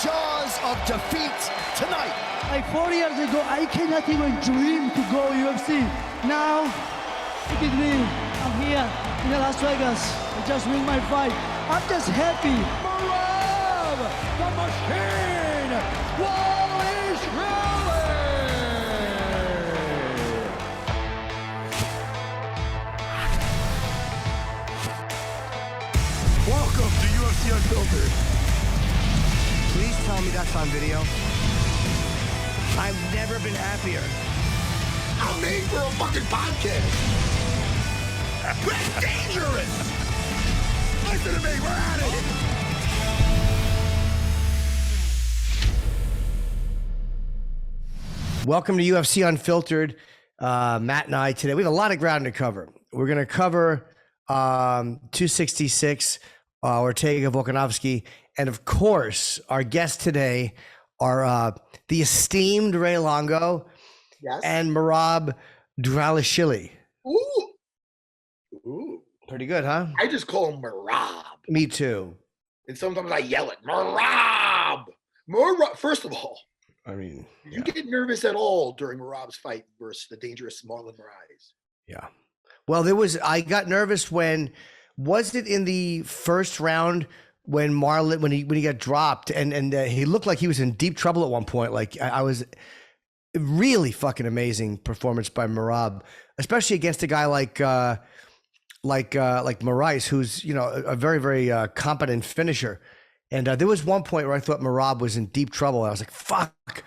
jaws of defeat tonight. Like 4 years ago, I cannot even dream to go UFC. Now, look at me. I'm here in Las Vegas. I just win my fight. I'm just happy. Merab, the machine, Dvalishvili! Welcome to UFC Unfiltered. Please tell me that's on video. I've never been happier. I'm made for a fucking podcast. That's dangerous. Listen to me, we're at it. Welcome to UFC Unfiltered. Matt and I today, we have a lot of ground to cover. We're going to cover 266, Ortega, Volkanovski, and of course, our guests today are the esteemed Ray Longo, Yes. and Marab Dvalishvili. Ooh. Pretty good, huh? I just call him Merab. Me too. And sometimes I yell it, Merab. Merab. First of all, I mean, did you get nervous at all during Merab's fight versus the dangerous Marlon Moraes? yeah. Well, I got nervous was it in the first round when Marlon, when he got dropped and he looked like he was in deep trouble at one point. Like I was really fucking amazing performance by Merab, especially against a guy like Moraes, who's, you know, a very, very competent finisher. And there was one point where I thought Merab was in deep trouble. I was like, fuck.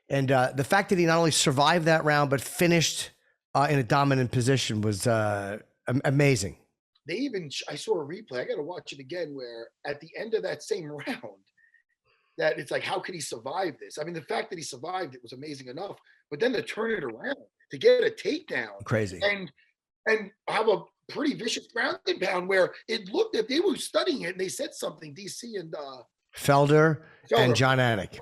And the fact that he not only survived that round, but finished in a dominant position was amazing. I saw a replay. I got to watch it again, where at the end of that same round, that it's like, how could he survive this? I mean, the fact that he survived it was amazing enough, but then to turn it around, to get a takedown, Crazy, and have a pretty vicious ground and pound where it looked, if they were studying it and they said something, DC and Felder and John Anik,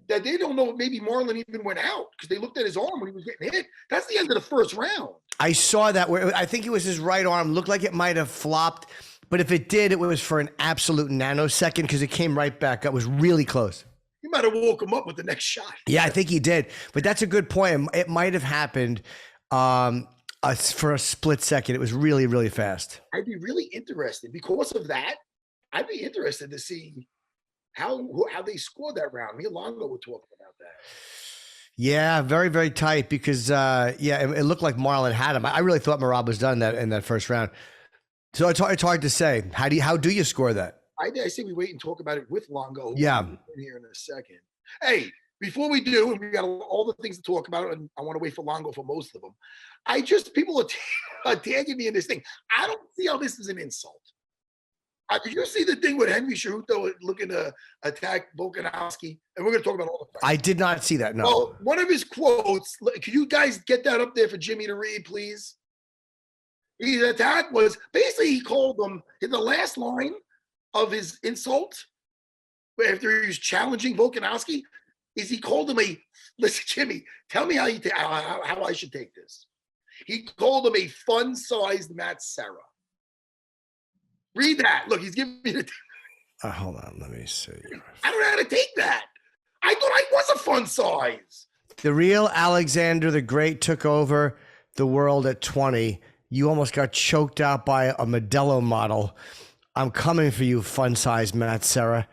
that they don't know if maybe Marlon even went out because they looked at his arm when he was getting hit. That's the end of the first round. I saw that where I think it was his right arm, looked like it might have flopped, but if it did, it was for an absolute nanosecond because it came right back up. It was really close. He might have woke him up with the next shot. Yeah, I think he did. But that's a good point. It might have happened for a split second. It was really, really fast. I'd be really interested because of that. I'd be interested to see how they scored that round. Me and Longo were talking about that. Yeah, very, very tight because, it looked like Marlon had him. I really thought Merab was done in that first round. So it's hard to say. How do you score that? I say we wait and talk about it with Longo. Yeah. In here in a second. Hey, before we do, and we got all the things to talk about, and I want to wait for Longo for most of them. People are tagging me in this thing. I don't see how this is an insult. Did you see the thing with Henry Cejudo looking to attack Volkanovski? And we're going to talk about all the fights. I did not see that, no. Well, one of his quotes, can you guys get that up there for Jimmy to read, please? His attack was, basically he called them, in the last line of his insult, after he was challenging Volkanovski, is he called him listen, Jimmy, tell me how I should take this. He called him a fun-sized Matt Serra. Read that. Look, he's giving me the. Hold on, let me see. I don't know how to take that. I thought I was a fun size. The real Alexander the Great took over the world at 20. You almost got choked out by a Modelo model. I'm coming for you, fun-sized Matt Serra.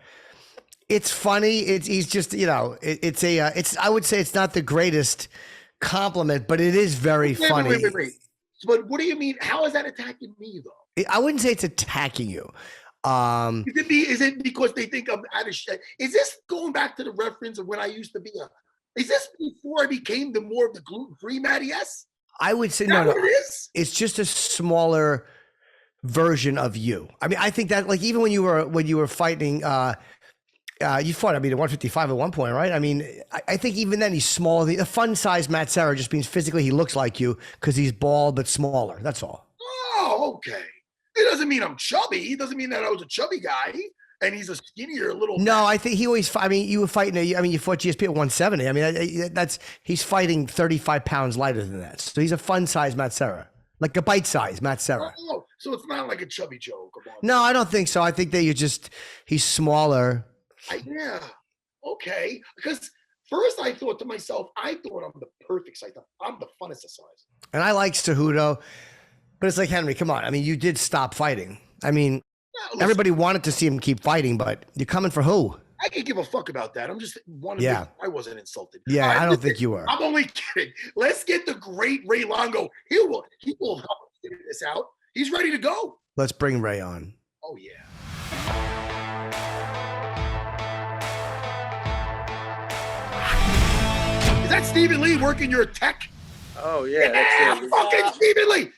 It's funny. He's just, you know, I would say it's not the greatest compliment, but it is very funny. Wait. But what do you mean? How is that attacking me, though? I wouldn't say it's attacking you. Is it because they think I'm out of shape? Is this going back to the reference of when I used to be is this before I became more of the gluten-free Matty S? I would say no. It is? It's just a smaller version of you. I mean, I think that, like, even when you were fighting, you fought, at 155 at one point, right? I mean, I think even then he's small. The fun-sized Matt Serra just means physically he looks like you because he's bald but smaller. That's all. Oh, okay. It doesn't mean I'm chubby. It doesn't mean that I was a chubby guy and he's a skinnier little. No, I think he always. I mean, you were fighting. You fought GSP at 170. I mean, he's fighting 35 pounds lighter than that. So he's a fun-sized Matt Serra, like a bite-sized Matt Serra. Oh, so it's not like a chubby joke. No, I don't think so. I think that he's smaller. Yeah. okay. Because first I thought to myself, I thought I'm the perfect size. I'm the funnest of size. And I like Cejudo, but it's like, Henry, come on. I mean, you did stop fighting. I mean, everybody wanted to see him keep fighting, but you're coming for who? I could give a fuck about that. I'm just wondering. Yeah. I wasn't insulted. Yeah, I don't think you were. I'm only kidding. Let's get the great Ray Longo. He will help us figure this out. He's ready to go. Let's bring Ray on. Oh, yeah. Is that Stephen Lee working your tech? Oh, yeah. That's Fucking Stephen Lee.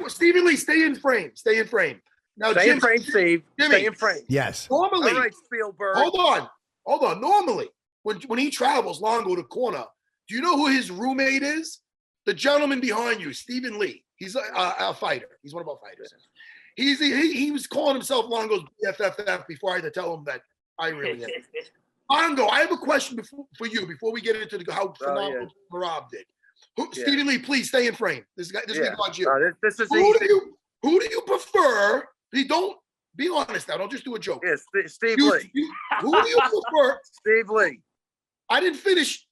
Stephen Lee, stay in frame. Stay in frame. Now, Stay in frame, Steve. Jimmy, Stay in frame. Yes. Normally, All right, Spielberg. hold on. Normally, when he travels Longo to corner, do you know who his roommate is? The gentleman behind you, Stephen Lee. He's a fighter. He's one of our fighters. He was calling himself Longo's BFFF before I had to tell him that I really am. Longo, I have a question for you before we get into how phenomenal Merab did. Stephen Lee, please stay in frame. This is about you. This is easy. Who do you prefer? Don't be honest now. Don't just do a joke. Yeah, Steve Lee. Who do you prefer? Steve Lee. I didn't finish.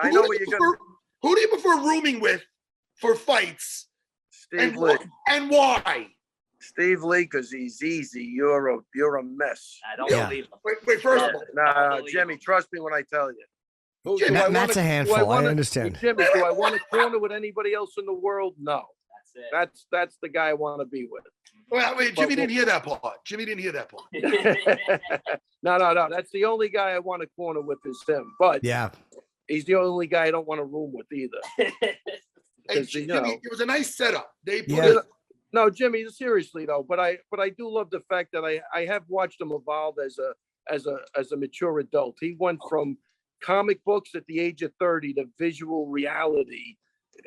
I know what you're going to. Who do you prefer rooming with for fights? Steve Lee. And why? Steve Lee, because he's easy. You're a mess. I don't believe him. Wait, first of all. Nah, Jimmy, trust me when I tell you. Jimmy, Matt's a handful. I understand. Jimmy, do I want to corner with anybody else in the world? No. That's it. That's the guy I want to be with. Wait, Jimmy didn't hear that part. No. That's the only guy I want to corner with is him. But yeah, he's the only guy I don't want to room with either. Hey, Jimmy, it was a nice setup. No, Jimmy, seriously though. But I do love the fact that I have watched him evolve as a mature adult. He went from comic books at the age of 30 to visual reality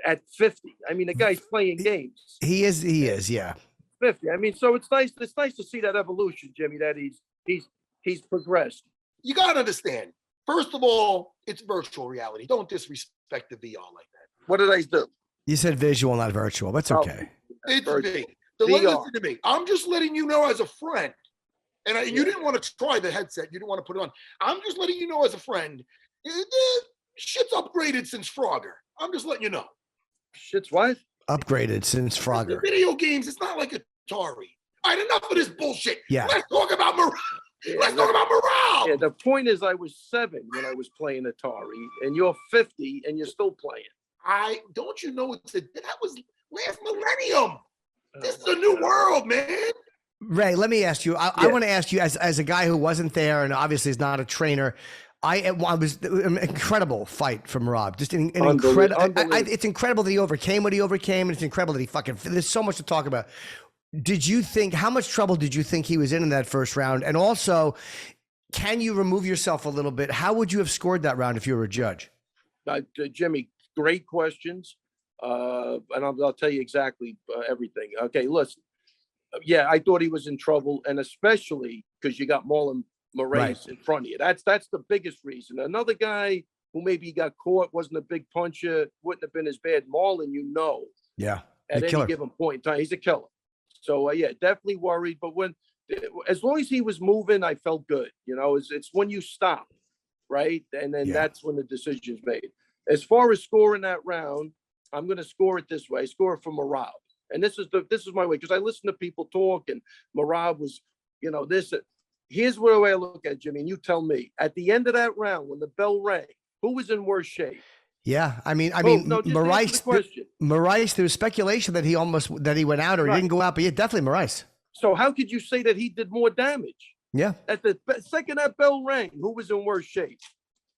at 50. I mean, the guy's playing games. He is, yeah. 50. I mean, so it's nice to see that evolution, Jimmy, that he's progressed. You gotta understand. First of all, it's virtual reality. Don't disrespect the VR like that. What did I do? You said visual, not virtual. That's okay. It's me. Listen to me. I'm just letting you know as a friend. And you didn't want to try the headset. You didn't want to put it on. I'm just letting you know as a friend. Shit's upgraded since Frogger. I'm just letting you know. Shit's what? Upgraded since Frogger. Video games, it's not like Atari. All right, enough of this bullshit. Yeah. Let's talk about Merab. Let's talk about Merab. Yeah, the point is I was 7 when I was playing Atari, and you're 50 and you're still playing. Don't you know that was last millennium. This is a new world, man. Ray, let me ask you. I want to ask you, as a guy who wasn't there and obviously is not a trainer. I was an incredible fight from Merab. Just an incredible. It's incredible that he overcame what he overcame, and it's incredible that he fucking. There's so much to talk about. How much trouble did you think he was in that first round? And also, can you remove yourself a little bit? How would you have scored that round if you were a judge? Jimmy, great questions. And I'll tell you exactly everything. Okay, listen. Yeah, I thought he was in trouble, and especially because you got Marlon Moraes in front of you. That's the biggest reason. Another guy who maybe got caught, wasn't a big puncher, wouldn't have been as bad. Marlon, Yeah. At any given point in time, he's a killer. So definitely worried. But as long as he was moving, I felt good. It's when you stop, right? And then that's when the decision's made. As far as scoring that round, I'm going to score it this way. Score it for Merab. And this is my way, because I listen to people talk, and Merab was, this. Here's the way I look at it, Jimmy, and you tell me. At the end of that round, when the bell rang, who was in worse shape? Yeah, I mean, Moraes. Moraes. There was speculation that he went out or he didn't go out, but yeah, definitely Moraes. So how could you say that he did more damage? Yeah. At the second that bell rang, who was in worse shape?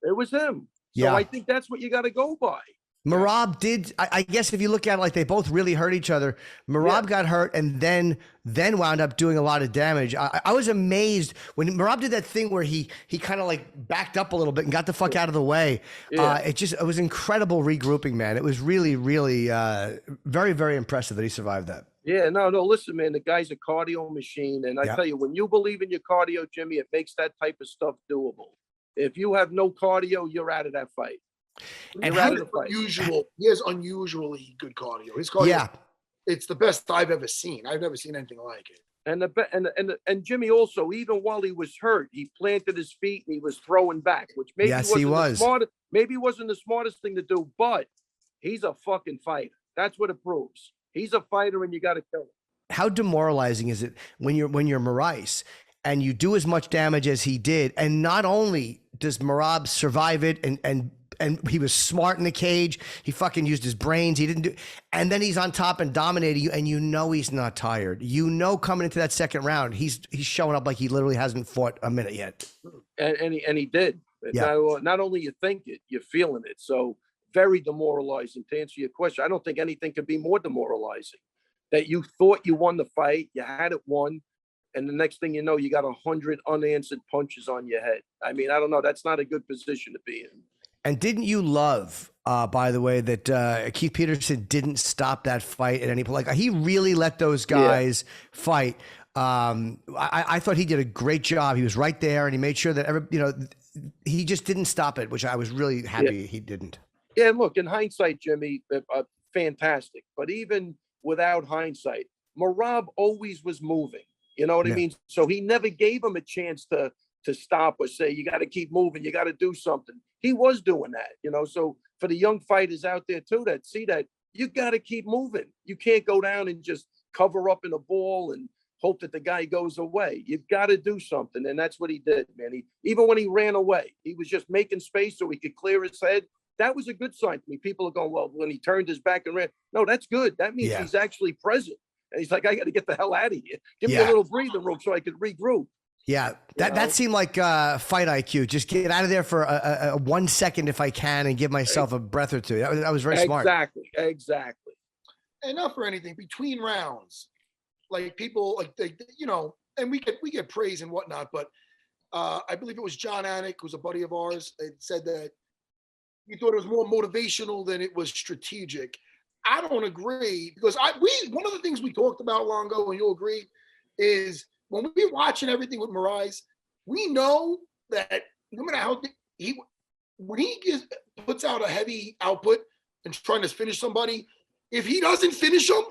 It was him. So I think that's what you got to go by. Merab did. I guess if you look at it like they both really hurt each other, Merab got hurt and then wound up doing a lot of damage. I was amazed when Merab did that thing where he kind of like backed up a little bit and got the fuck out of the way. It was incredible regrouping, man. It was really, really very, very impressive that he survived that. Yeah, no, listen, man, the guy's a cardio machine. And I tell you, when you believe in your cardio, Jimmy, it makes that type of stuff doable. If you have no cardio, you're out of that fight. And he has unusually good cardio. His cardio it's the best I've ever seen. I've never seen anything like it. And Jimmy also, even while he was hurt, he planted his feet and he was throwing back, which maybe maybe wasn't the smartest thing to do, but he's a fucking fighter. That's what it proves. He's a fighter, and you got to kill him. How demoralizing is it when you're Moraes and you do as much damage as he did, and not only does Merab survive it, and he was smart in the cage, he fucking used his brains, he didn't do, and then he's on top and dominating you, and you know he's not tired. You know, coming into that second round, he's showing up like he literally hasn't fought a minute yet. And he did. Yeah. Not only you think it, you're feeling it. So very demoralizing. To answer your question, I don't think anything could be more demoralizing. That you thought you won the fight, you had it won, and the next thing you know, you got 100 unanswered punches on your head. I mean, I don't know. That's not a good position to be in. And didn't you love, by the way, that Keith Peterson didn't stop that fight at any point? Like, he really let those guys fight. I thought he did a great job. He was right there, and he made sure that he just didn't stop it, which I was really happy he didn't. Yeah, and look, in hindsight, Jimmy, fantastic. But even without hindsight, Merab always was moving. You know what I mean? So he never gave him a chance to stop or say, you got to keep moving, you got to do something. He was doing that, So for the young fighters out there too that see that, you got to keep moving. You can't go down and just cover up in a ball and hope that the guy goes away. You've got to do something, and that's what he did, man. Even when he ran away, he was just making space so he could clear his head. That was a good sign to me. People are going, well, when he turned his back and ran. No, that's good. That means he's actually present. And he's like, I got to get the hell out of here. Give me a little breathing room so I could regroup. Yeah, that seemed like fight IQ. Just get out of there for a 1 second if I can, and give myself a breath or two. That was very smart. Exactly. And not for anything, between rounds, like people, and we get praise and whatnot, but I believe it was John Anik, who's a buddy of ours, said that he thought it was more motivational than it was strategic. I don't agree, because one of the things we talked about, Longo, and you'll agree, is when we're watching everything with Moraes, we know that no matter how when he puts out a heavy output and trying to finish somebody, if he doesn't finish him,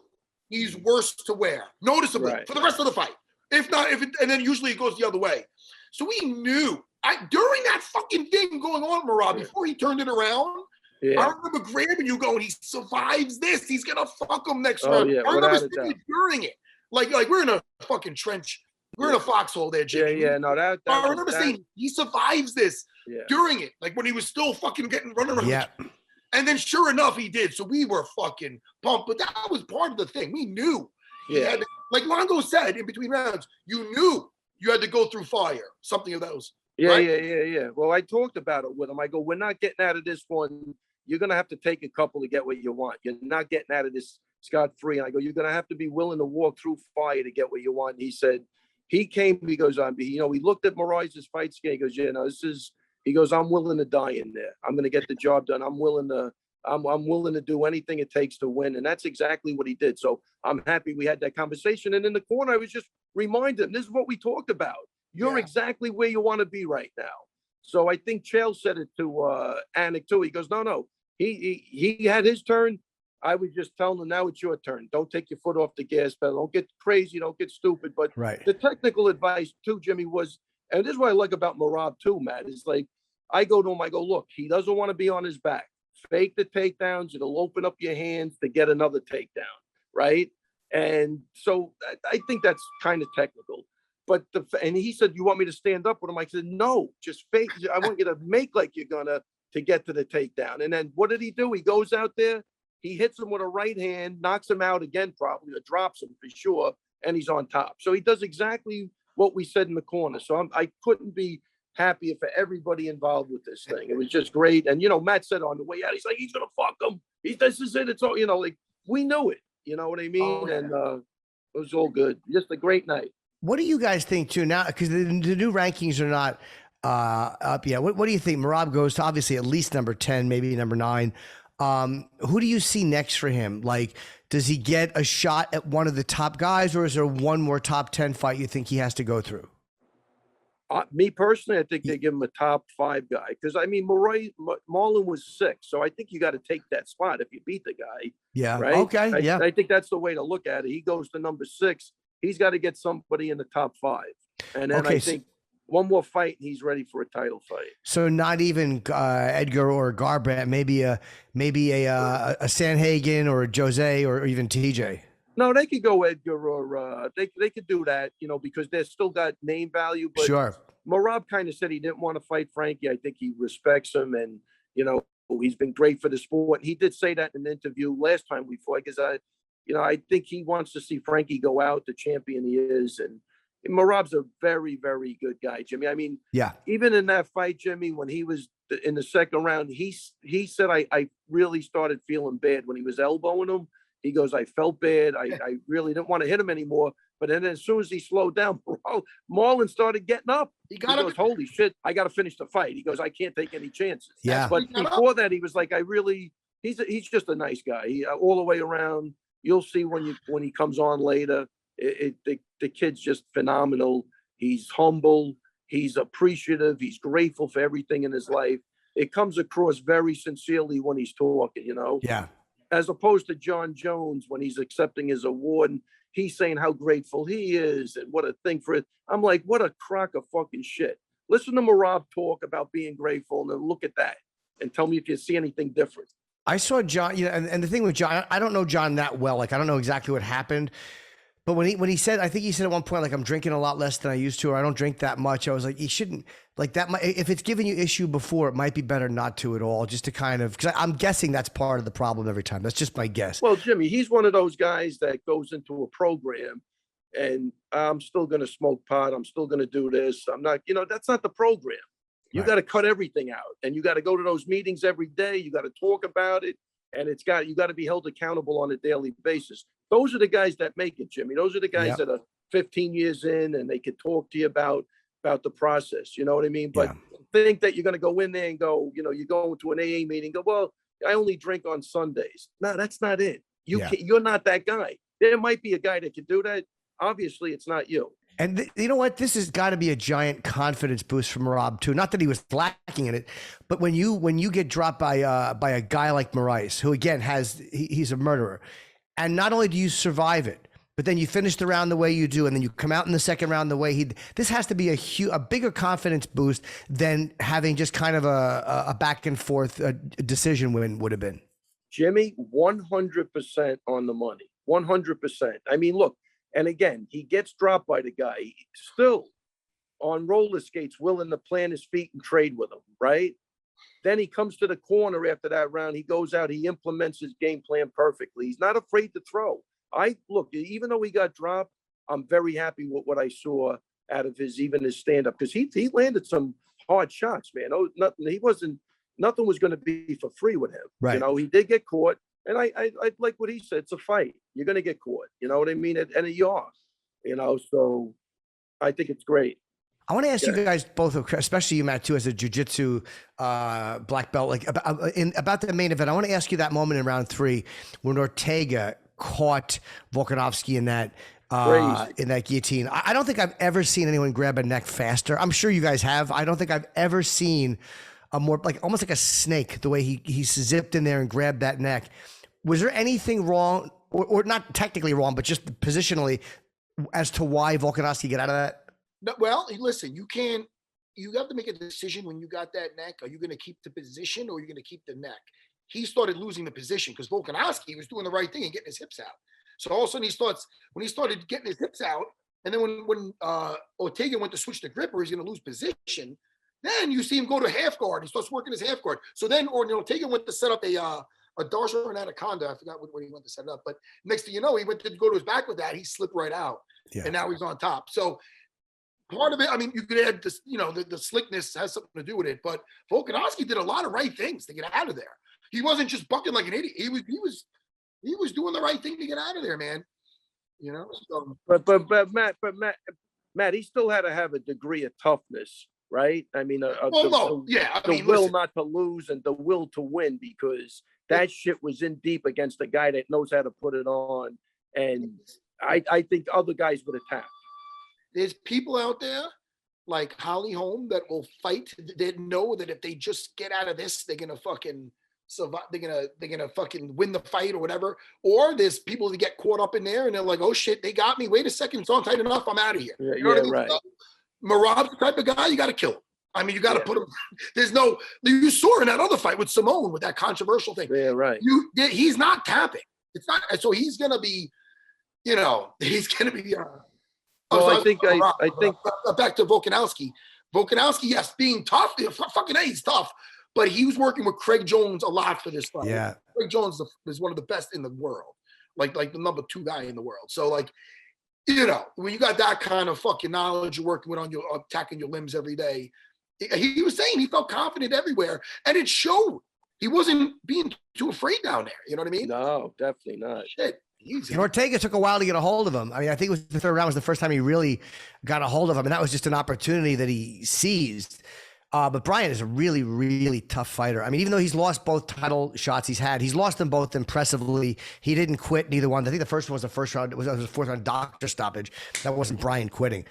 he's worse to wear, noticeably, for the rest of the fight. If not, and then usually it goes the other way. So we knew during that fucking thing going on, Merab, before he turned it around. Yeah. I remember grabbing you going, he survives this, he's gonna fuck him next round. Yeah, I remember sitting during it. Like we're in a fucking trench. We're in a foxhole there, Jimmy. I remember saying he survives this during it, like when he was still fucking running around. Yeah. And then sure enough, he did. So we were fucking pumped. But that was part of the thing. We knew. Like Longo said, in between rounds, you knew you had to go through fire. Something of those. Yeah. Well, I talked about it with him. I go, we're not getting out of this one. You're going to have to take a couple to get what you want. You're not getting out of this scot-free. And I go, you're going to have to be willing to walk through fire to get what you want. And he said, he goes on, he looked at Moraes' fight scale. He goes, he goes, I'm willing to die in there. I'm going to get the job done. I'm willing to do anything it takes to win. And that's exactly what he did. So I'm happy we had that conversation. And in the corner, I was just reminding him, this is what we talked about. You're exactly where you want to be right now. So I think Chael said it to Anik too. He goes, no. He had his turn. I was just telling him, now it's your turn. Don't take your foot off the gas pedal. Don't get crazy. Don't get stupid. But the technical advice too, Jimmy, was, and this is what I like about Merab too, Matt, is like, I go to him, I go, look, he doesn't want to be on his back. Fake the takedowns. It'll open up your hands to get another takedown, right? And so I think that's kind of technical. But and he said, you want me to stand up with him? I said, no, just fake. I want you to make like you're gonna to get to the takedown. And then what did he do? He goes out there, he hits him with a right hand, knocks him out again, probably, or drops him for sure, and he's on top. So he does exactly what we said in the corner. So I couldn't be happier for everybody involved with this thing. It was just great. And Matt said on the way out, he's like, he's gonna fuck him. This is it. It's all, like we knew it. You know what I mean? And it was all good. Just a great night. What do you guys think too now? Because the new rankings are not up yet. What do you think? Merab goes to obviously at least number 10, maybe number 9. Who do you see next for him? Like, does he get a shot at one of the top guys, or is there one more top 10 fight you think he has to go through? Me personally, I think they give him a top 5 guy because I mean, Marlon was 6, so I think you got to take that spot if you beat the guy. Yeah. Right. Okay. Yeah. I think that's the way to look at it. He goes to number 6. He's got to get somebody in the top 5, and then I think one more fight, and he's ready for a title fight. So not even Edgar or Garbrandt, maybe a Sanhagen or a Jose or even TJ. No, they could go Edgar or they could do that, you know, because they're still got name value. But Sure. Merab kind of said he didn't want to fight Frankie. I think he respects him, and you know, he's been great for the sport. He did say that in an interview last time we fought, because I think he wants to see Frankie go out, the champion he is, and Merab's a very, very good guy, Jimmy. I mean, yeah, even in that fight, Jimmy, when he was in the second round, he said, I really started feeling bad when he was elbowing him. He goes, I felt bad. I really didn't want to hit him anymore. But then as soon as he slowed down, Marlon started getting up. He goes, holy shit, I got to finish the fight. He goes, I can't take any chances. Yeah. But before that, he was like, he's just a nice guy. He all the way around. You'll see when he comes on later. The kid's just phenomenal. He's humble. He's appreciative. He's grateful for everything in his life. It comes across very sincerely when he's talking, you know? Yeah. As opposed to Jon Jones when he's accepting his award and he's saying how grateful he is and what a thing for it. I'm like, what a crock of fucking shit. Listen to Merab talk about being grateful and then look at that and tell me if you see anything different. I saw Jon, you know, and the thing with Jon, I don't know Jon that well. Like, I don't know exactly what happened. But when he said, I think he said at one point, like, I'm drinking a lot less than I used to, or I don't drink that much. I was like, you shouldn't, like, that might, if it's giving you issue before, it might be better not to at all, just to kind of, because I'm guessing that's part of the problem every time. That's just my guess. Well, Jimmy, he's one of those guys that goes into a program and I'm still going to smoke pot. I'm still going to do this. I'm not, you know, that's not the program. You got to cut everything out and you got to go to those meetings every day. You got to talk about it. And you got to be held accountable on a daily basis. Those are the guys that make it, Jimmy. Those are the guys that are 15 years in and they could talk to you about the process. You know what I mean? But think that you're going to go in there and go, you know, you go into an AA meeting, go, well, I only drink on Sundays. No, that's not it. You're not that guy. There might be a guy that can do that. Obviously, it's not you. And you know what? This has got to be a giant confidence boost for Merab too. Not that he was lacking in it, but when you get dropped by a guy like Moraes, who again he's a murderer, and not only do you survive it, but then you finish the round the way you do, and then you come out in the second round the way this has to be a bigger confidence boost than having just kind of a back and forth decision win would have been. Jimmy, 100% on the money. 100%. I mean, look. And again, he gets dropped by the guy. He's still on roller skates, willing to plant his feet and trade with him, right? Then he comes to the corner after that round. He goes out. He implements his game plan perfectly. He's not afraid to throw. Look, even though he got dropped, I'm very happy with what I saw out of his stand-up, because he landed some hard shots, man. Oh, nothing was going to be for free with him. Right. You know, he did get caught. And I like what he said. It's a fight. You're going to get caught. You know what I mean? And you are. You know, so I think it's great. I want to ask you guys both, especially you, Matt, too, as a jiu-jitsu black belt, like about the main event. I want to ask you that moment in round 3 when Ortega caught Volkanovski in that guillotine. I don't think I've ever seen anyone grab a neck faster. I'm sure you guys have. I don't think I've ever seen a more, like, almost like a snake, the way he zipped in there and grabbed that neck. Was there anything wrong, or not technically wrong, but just positionally, as to why Volkanovski got out of that? No, well, listen, you have to make a decision when you got that neck. Are you going to keep the position or are you going to keep the neck? He started losing the position because Volkanovski was doing the right thing and getting his hips out. So all of a sudden when he started getting his hips out, and then when Ortega went to switch the gripper, he's going to lose position. Then you see him go to half guard. He starts working his half guard. So then Ortega went to set up a dorsal or an anaconda. I forgot what he went to set up. But next thing you know, he went to go to his back with that. He slipped right out. Yeah. And now he's on top. So part of it, I mean, you could add this, you know, the slickness has something to do with it. But Volkanovski did a lot of right things to get out of there. He wasn't just bucking like an idiot. He was doing the right thing to get out of there, man. You know? So, but Matt, he still had to have a degree of toughness. Right? I mean, the will not to lose and the will to win, because that shit was in deep against a guy that knows how to put it on. And I think other guys would have tapped. There's people out there like Holly Holm that will fight. They know that if they just get out of this, they're gonna fucking survive. They're gonna fucking win the fight or whatever. Or there's people that get caught up in there and they're like, oh shit, they got me. Wait a second, it's on tight enough. I'm out of here. Yeah, You know what I mean? right. So, Merab's the type of guy you got to kill him. I mean, you got to Yeah. put him. There's no. You saw in that other fight with Simone with that controversial thing. Yeah, right. He's not tapping. It's not. So he's gonna be. He's gonna be. Well, I think back to Volkanovski. Volkanovski, yes, being tough. Fucking A, he's tough, but he was working with Craig Jones a lot for this fight. Yeah. Craig Jones is one of the best in the world, like the number 2 guy in the world. So like, when you got that kind of fucking knowledge, you're working with on your attacking your limbs every day. He was saying he felt confident everywhere, and it showed. He wasn't being too afraid down there. You know what I mean? No, definitely not. Shit. Easy. And Ortega took a while to get a hold of him. I mean, I think it was the 3rd round was the first time he really got a hold of him, and that was just an opportunity that he seized. But Brian is a really, really tough fighter. I mean, even though he's lost both title shots he's lost them both impressively. He didn't quit neither one. I think the first one was the first round. It was the 4th round doctor stoppage. That wasn't Brian quitting.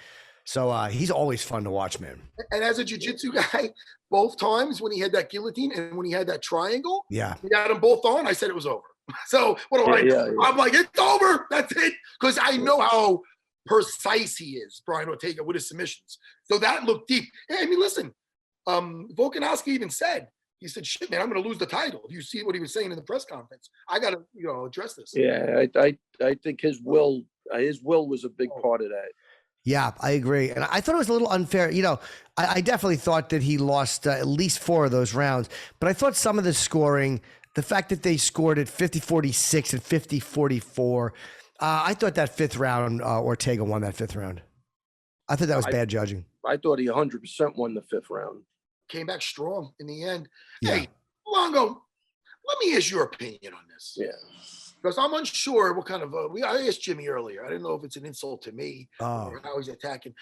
So he's always fun to watch, man. And as a jiu-jitsu guy, both times when he had that guillotine and when he had that triangle, Yeah. he had them both on, I said it was over. So what do I do? Yeah. I'm like, it's over. That's it. Because I know how precise he is, Brian Ortega, with his submissions. So that looked deep. Hey, I mean, listen, Volkanovski even said, he said, shit, man, I'm going to lose the title. If you see what he was saying in the press conference, I got to, address this. Yeah, I think his will was a big part of that. Yeah, I agree. And I thought it was a little unfair. I definitely thought that he lost at least 4 of those rounds, but I thought some of the scoring, the fact that they scored at 50-46 and 50-44, I thought that 5th round, Ortega won that 5th round. I thought that was bad judging. I thought he 100% won the 5th round. Came back strong in the end. Yeah. Hey, Longo, let me ask your opinion on this. Yeah. Because I'm unsure what kind of I asked Jimmy earlier. I didn't know if it's an insult to me or how he's attacking.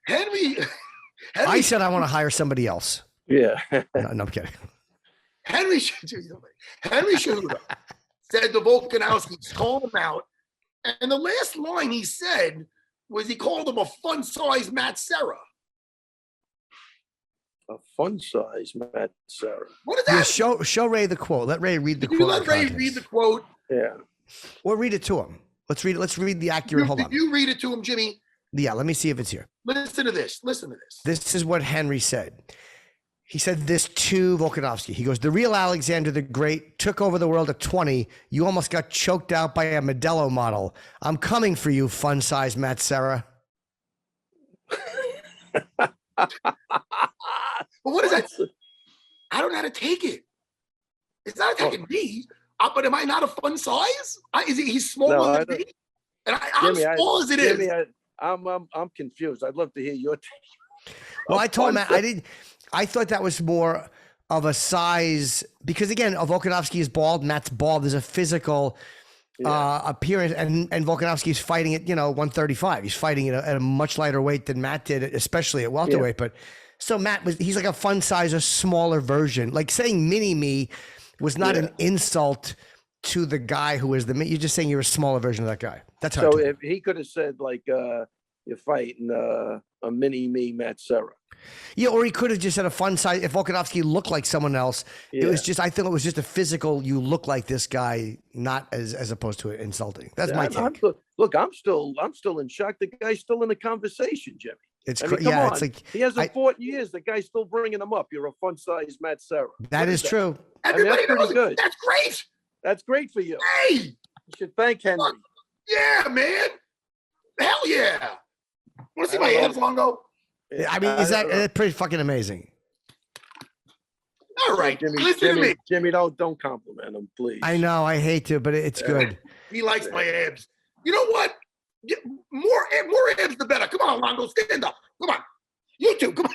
Henry I said I want to hire somebody else. Yeah. No, I'm kidding. Henry Cejudo said to Volkanovski, called him out. And the last line he said was he called him a fun-sized Matt Serra. A fun-sized Matt Serra. What is that? Yeah, show Ray the quote. Let Ray read the Can quote. you let Ray read the quote? Yeah. Or read it to him. Let's read it. Let's read the accurate. Hold on. Did you read it to him, Jimmy? Yeah, let me see if it's here. Listen to this. This is what Henry said. He said this to Volkanovski. He goes, the real Alexander the Great took over the world at 20. You almost got choked out by a Modelo model. I'm coming for you, fun-sized Matt Serra. But what is that? I don't know how to take it. It's not attacking me. But am I not a fun size? He's smaller than me? And I'm small as it is. Jimmy, I'm confused. I'd love to hear your take. Well, I told him I thought that was more of a size because again, Volkanovski is bald, Matt's bald. There's a physical appearance, and Volkanovski is fighting at 135. He's fighting at a much lighter weight than Matt did, especially at welterweight. But so he's like a fun size, a smaller version. Like saying mini me was not an insult to the guy who is you're just saying you're a smaller version of that guy. That's how. So if he could have said like you're fighting a mini me Matt Serra. Yeah, or he could have just said a fun size. If Volkanovski looked like someone else, it was just. I think it was just a physical. You look like this guy, not as opposed to insulting. That's my take. Look, I'm still in shock. The guy's still in the conversation, Jimmy. It's come yeah. on. It's like he hasn't fought in years. The guy's still bringing him up. You're a fun-sized Matt Serra. That is true. Everybody that's knows pretty good. That's great. That's great for you. Hey, you should thank Henry. Yeah, man. Hell yeah. Want to see my hands, Longo? I mean, is that pretty fucking amazing? All right, listen to me. Jimmy, don't compliment him, please. I know, I hate to, but it's good. He likes my abs. You know what? More abs, the better. Come on, Longo, stand up. Come on. You two, come on.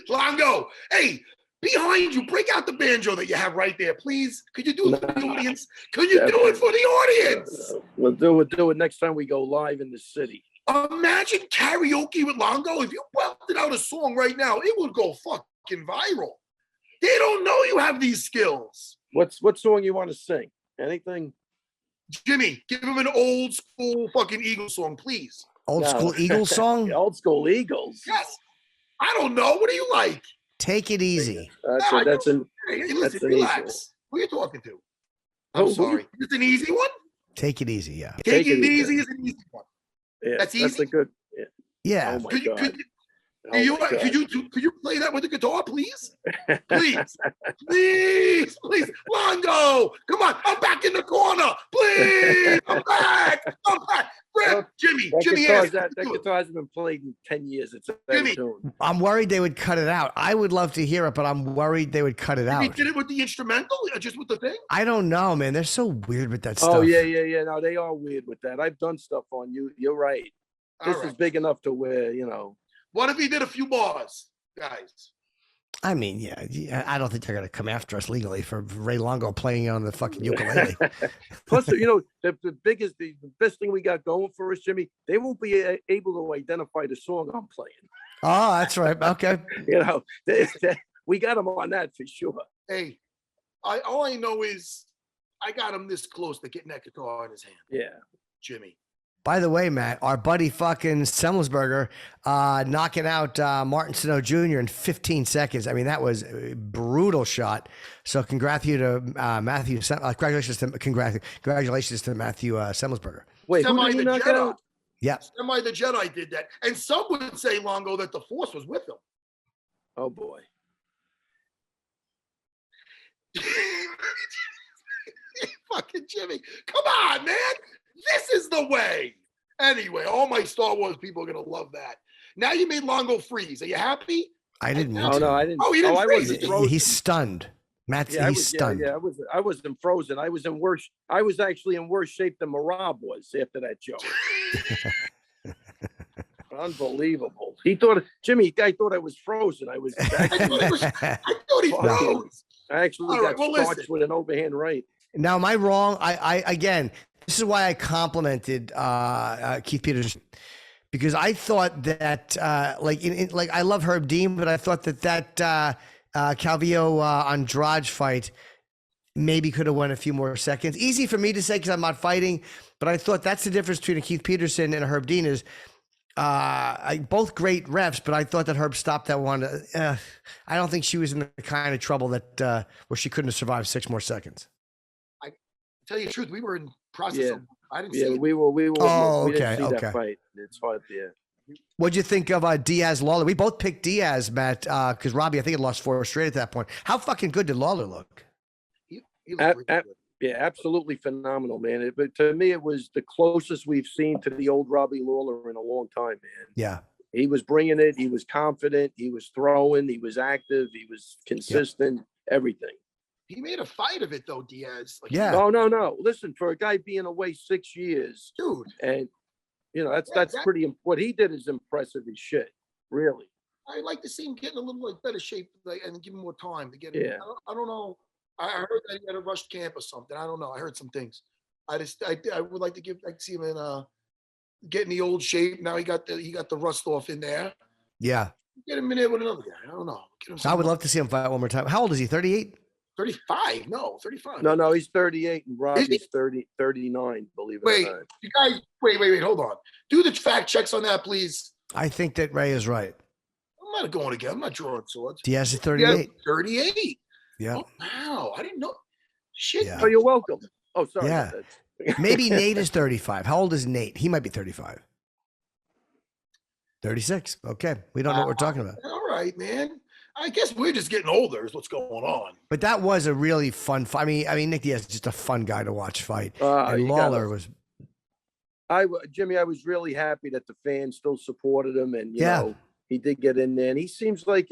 Longo, hey, behind you, break out the banjo that you have right there, please. Could you do it for the audience? Could you do it for the audience? We'll do it next time we go live in the city. Imagine karaoke with Longo. If you belted out a song right now, it would go fucking viral. They don't know you have these skills. What song you want to sing? Anything? Jimmy, give him an old school fucking Eagle song, please. Old No. school Eagles song? Old school Eagles. Yes. I don't know. What do you like? Take it easy. That's an Hey, listen, that's an relax. Eagle. Who are you talking to? I'm Who sorry. It's an easy one? Take it easy. Yeah. Take it easy is an easy one. Yeah, That's that's easy? a good. Yeah. Yeah. Oh my Could you, god. could, Oh you, my could you could you play that with the guitar, please? Please, please, please, Longo, come on, I'm back in the corner, please, I'm back, Brett, Jimmy, asked that me to do it. guitar hasn't been played in 10 years. It's a Jimmy. tune. I'm worried they would cut it out. I would love to hear it, but I'm worried they would cut it Jimmy out. did it with the instrumental, just with the thing. I don't know, man. They're so weird with that stuff. Oh yeah. No, they are weird with that. I've done stuff on you. You're right. This All is right. big enough to where, you know. What if he did a few bars, guys? I mean, yeah. I don't think they're gonna come after us legally for Ray Longo playing on the fucking ukulele. Plus, you know, the best thing we got going for us, Jimmy, they won't be able to identify the song I'm playing. Oh, that's right. Okay. You know, we got them on that for sure. Hey, all I know is I got him this close to getting that guitar in his hand. Yeah. Jimmy. By the way, Matt, our buddy fucking Semmelsberger knocking out Martin Sano Jr. in 15 seconds. I mean, that was a brutal shot. So congratulations to Matthew. Congratulations to Matthew Semmelsberger. Wait, who Semi did the he knock Jedi. out? Yeah. Semi the Jedi did that. And some would say, Longo, that the Force was with him. Oh boy. Fucking Jimmy. Come on, man. This is the way. Anyway, all my Star Wars people are going to love that. Now you made Longo freeze. Are you happy? I didn't mean Oh to. no, I didn't. Oh, he didn't I freeze. wasn't frozen. He's stunned. Matt's Yeah, he's stunned. Yeah, I wasn't frozen. I was in worse. I was actually in worse shape than Marab was after that joke. Unbelievable. He thought Jimmy. I thought I was frozen. I was. I Actually, thought he froze. I actually All right, got well, starched listen. with an overhand right. Now, am I wrong? I again, this is why I complimented Keith Peterson, because I thought that like I love Herb Dean, but I thought that Calvillo Andrade fight maybe could have won a few more seconds. Easy for me to say because I'm not fighting, but I thought that's the difference between a Keith Peterson and a Herb Dean is both great refs, but I thought that Herb stopped that one. I don't think she was in the kind of trouble that where she couldn't have survived 6 more seconds. Tell you the truth, we were in process. Yeah. Of, I didn't Yeah, see it. we were. Oh, we didn't okay, see okay. that fight. It's hard. Yeah. What'd you think of Diaz Lawler? We both picked Diaz, Matt, because Robbie, I think, had lost 4 straight at that point. How fucking good did Lawler look? He looked really good. Yeah, absolutely phenomenal, man. But to me, it was the closest we've seen to the old Robbie Lawler in a long time, man. Yeah. He was bringing it. He was confident. He was throwing. He was active. He was consistent. Everything. He made a fight of it, though, Diaz. Like, Yeah. No. Listen, for a guy being away 6 years, dude. and you know that's exactly. pretty. What he did is impressive as shit. Really. I'd like to see him get in a little like better shape, and give him more time to get. Yeah. I don't know. I heard that he had a rushed camp or something. I don't know. I heard some things. I would like to see him in get in the old shape. Now he got the rust off in there. Yeah. Get him in there with another guy. I don't know. Get him I would love to see him fight one more time. How old is he? 38? 35. No, 35. No, he's 38 and Robbie's 39, believe it Wait, or not. you guys, wait, hold on. Do the fact checks on that, please. I think that Ray is right. I'm not going again. I'm not drawing swords. Diaz is 38. 38. Yeah. Oh, wow. I didn't know. Shit. Yeah. Oh, you're welcome. Oh, sorry. Yeah. Maybe Nate is 35. How old is Nate? He might be 35. 36. Okay. We don't know what we're talking about. All right, man. I guess we're just getting older is what's going on. But that was a really fun fight. I mean, Nick Diaz is just a fun guy to watch fight. And You Lawler was. Jimmy, I was really happy that the fans still supported him, and you Yeah. know he did get in there. And he seems like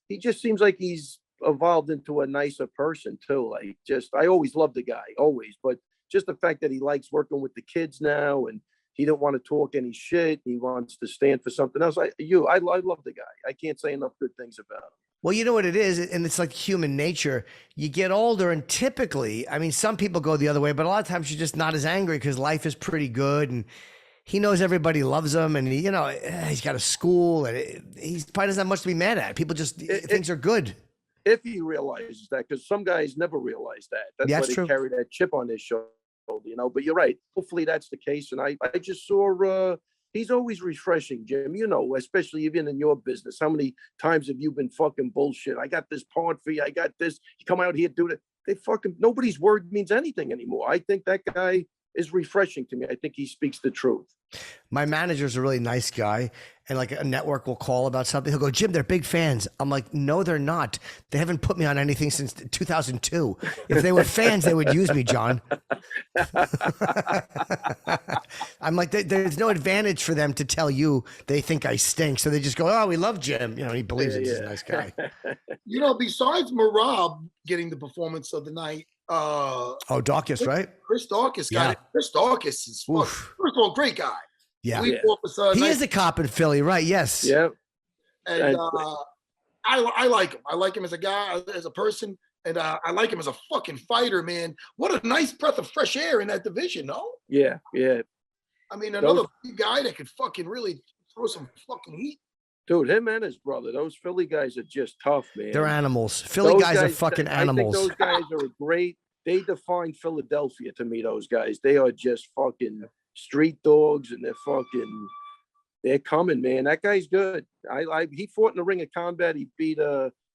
he just seems like he's evolved into a nicer person too. Like I always loved the guy, always, but just the fact that he likes working with the kids now, and he don't want to talk any shit. He wants to stand for something else. I love the guy. I can't say enough good things about him. Well, you know what it is, and it's like human nature. You get older, and typically, I mean, some people go the other way, but a lot of times you're just not as angry because life is pretty good, and he knows everybody loves him, and he's got a school, and he probably doesn't have much to be mad at. People just things are good. If he realizes that, because some guys never realize that. That's why they true. carry that chip on their shoulder, But you're right. Hopefully that's the case. And I just saw he's always refreshing, Jim. You know, especially even in your business. How many times have you been fucking bullshit? I got this part for you. I got this. You come out here, do it. They fucking, nobody's word means anything anymore. I think that guy is refreshing to me. I think he speaks the truth. My manager's a really nice guy, and like a network will call about something. He'll go, Jim, they're big fans. I'm like, no, they're not. They haven't put me on anything since 2002. If they were fans, they would use me, John. I'm like, there's no advantage for them to tell you they think I stink. So they just go, oh, we love Jim. You know, he believes he's a nice guy. You know, besides Merab getting the performance of the night, Daukaus, right? Chris Daukaus got it. Chris Daukaus is first of all, great guy. Yeah. He is a cop in Philly, right? Yes. Yeah. And I like him. I like him as a guy, as a person, and I like him as a fucking fighter, man. What a nice breath of fresh air in that division, no? Yeah, yeah. I mean, another guy that could fucking really throw some fucking heat. Dude, him and his brother, those Philly guys are just tough, man. They're animals. Philly guys are fucking animals. I think those guys are great. They define Philadelphia to me, those guys. They are just fucking street dogs, and they're coming, man. That guy's good. He fought in the ring of combat. He beat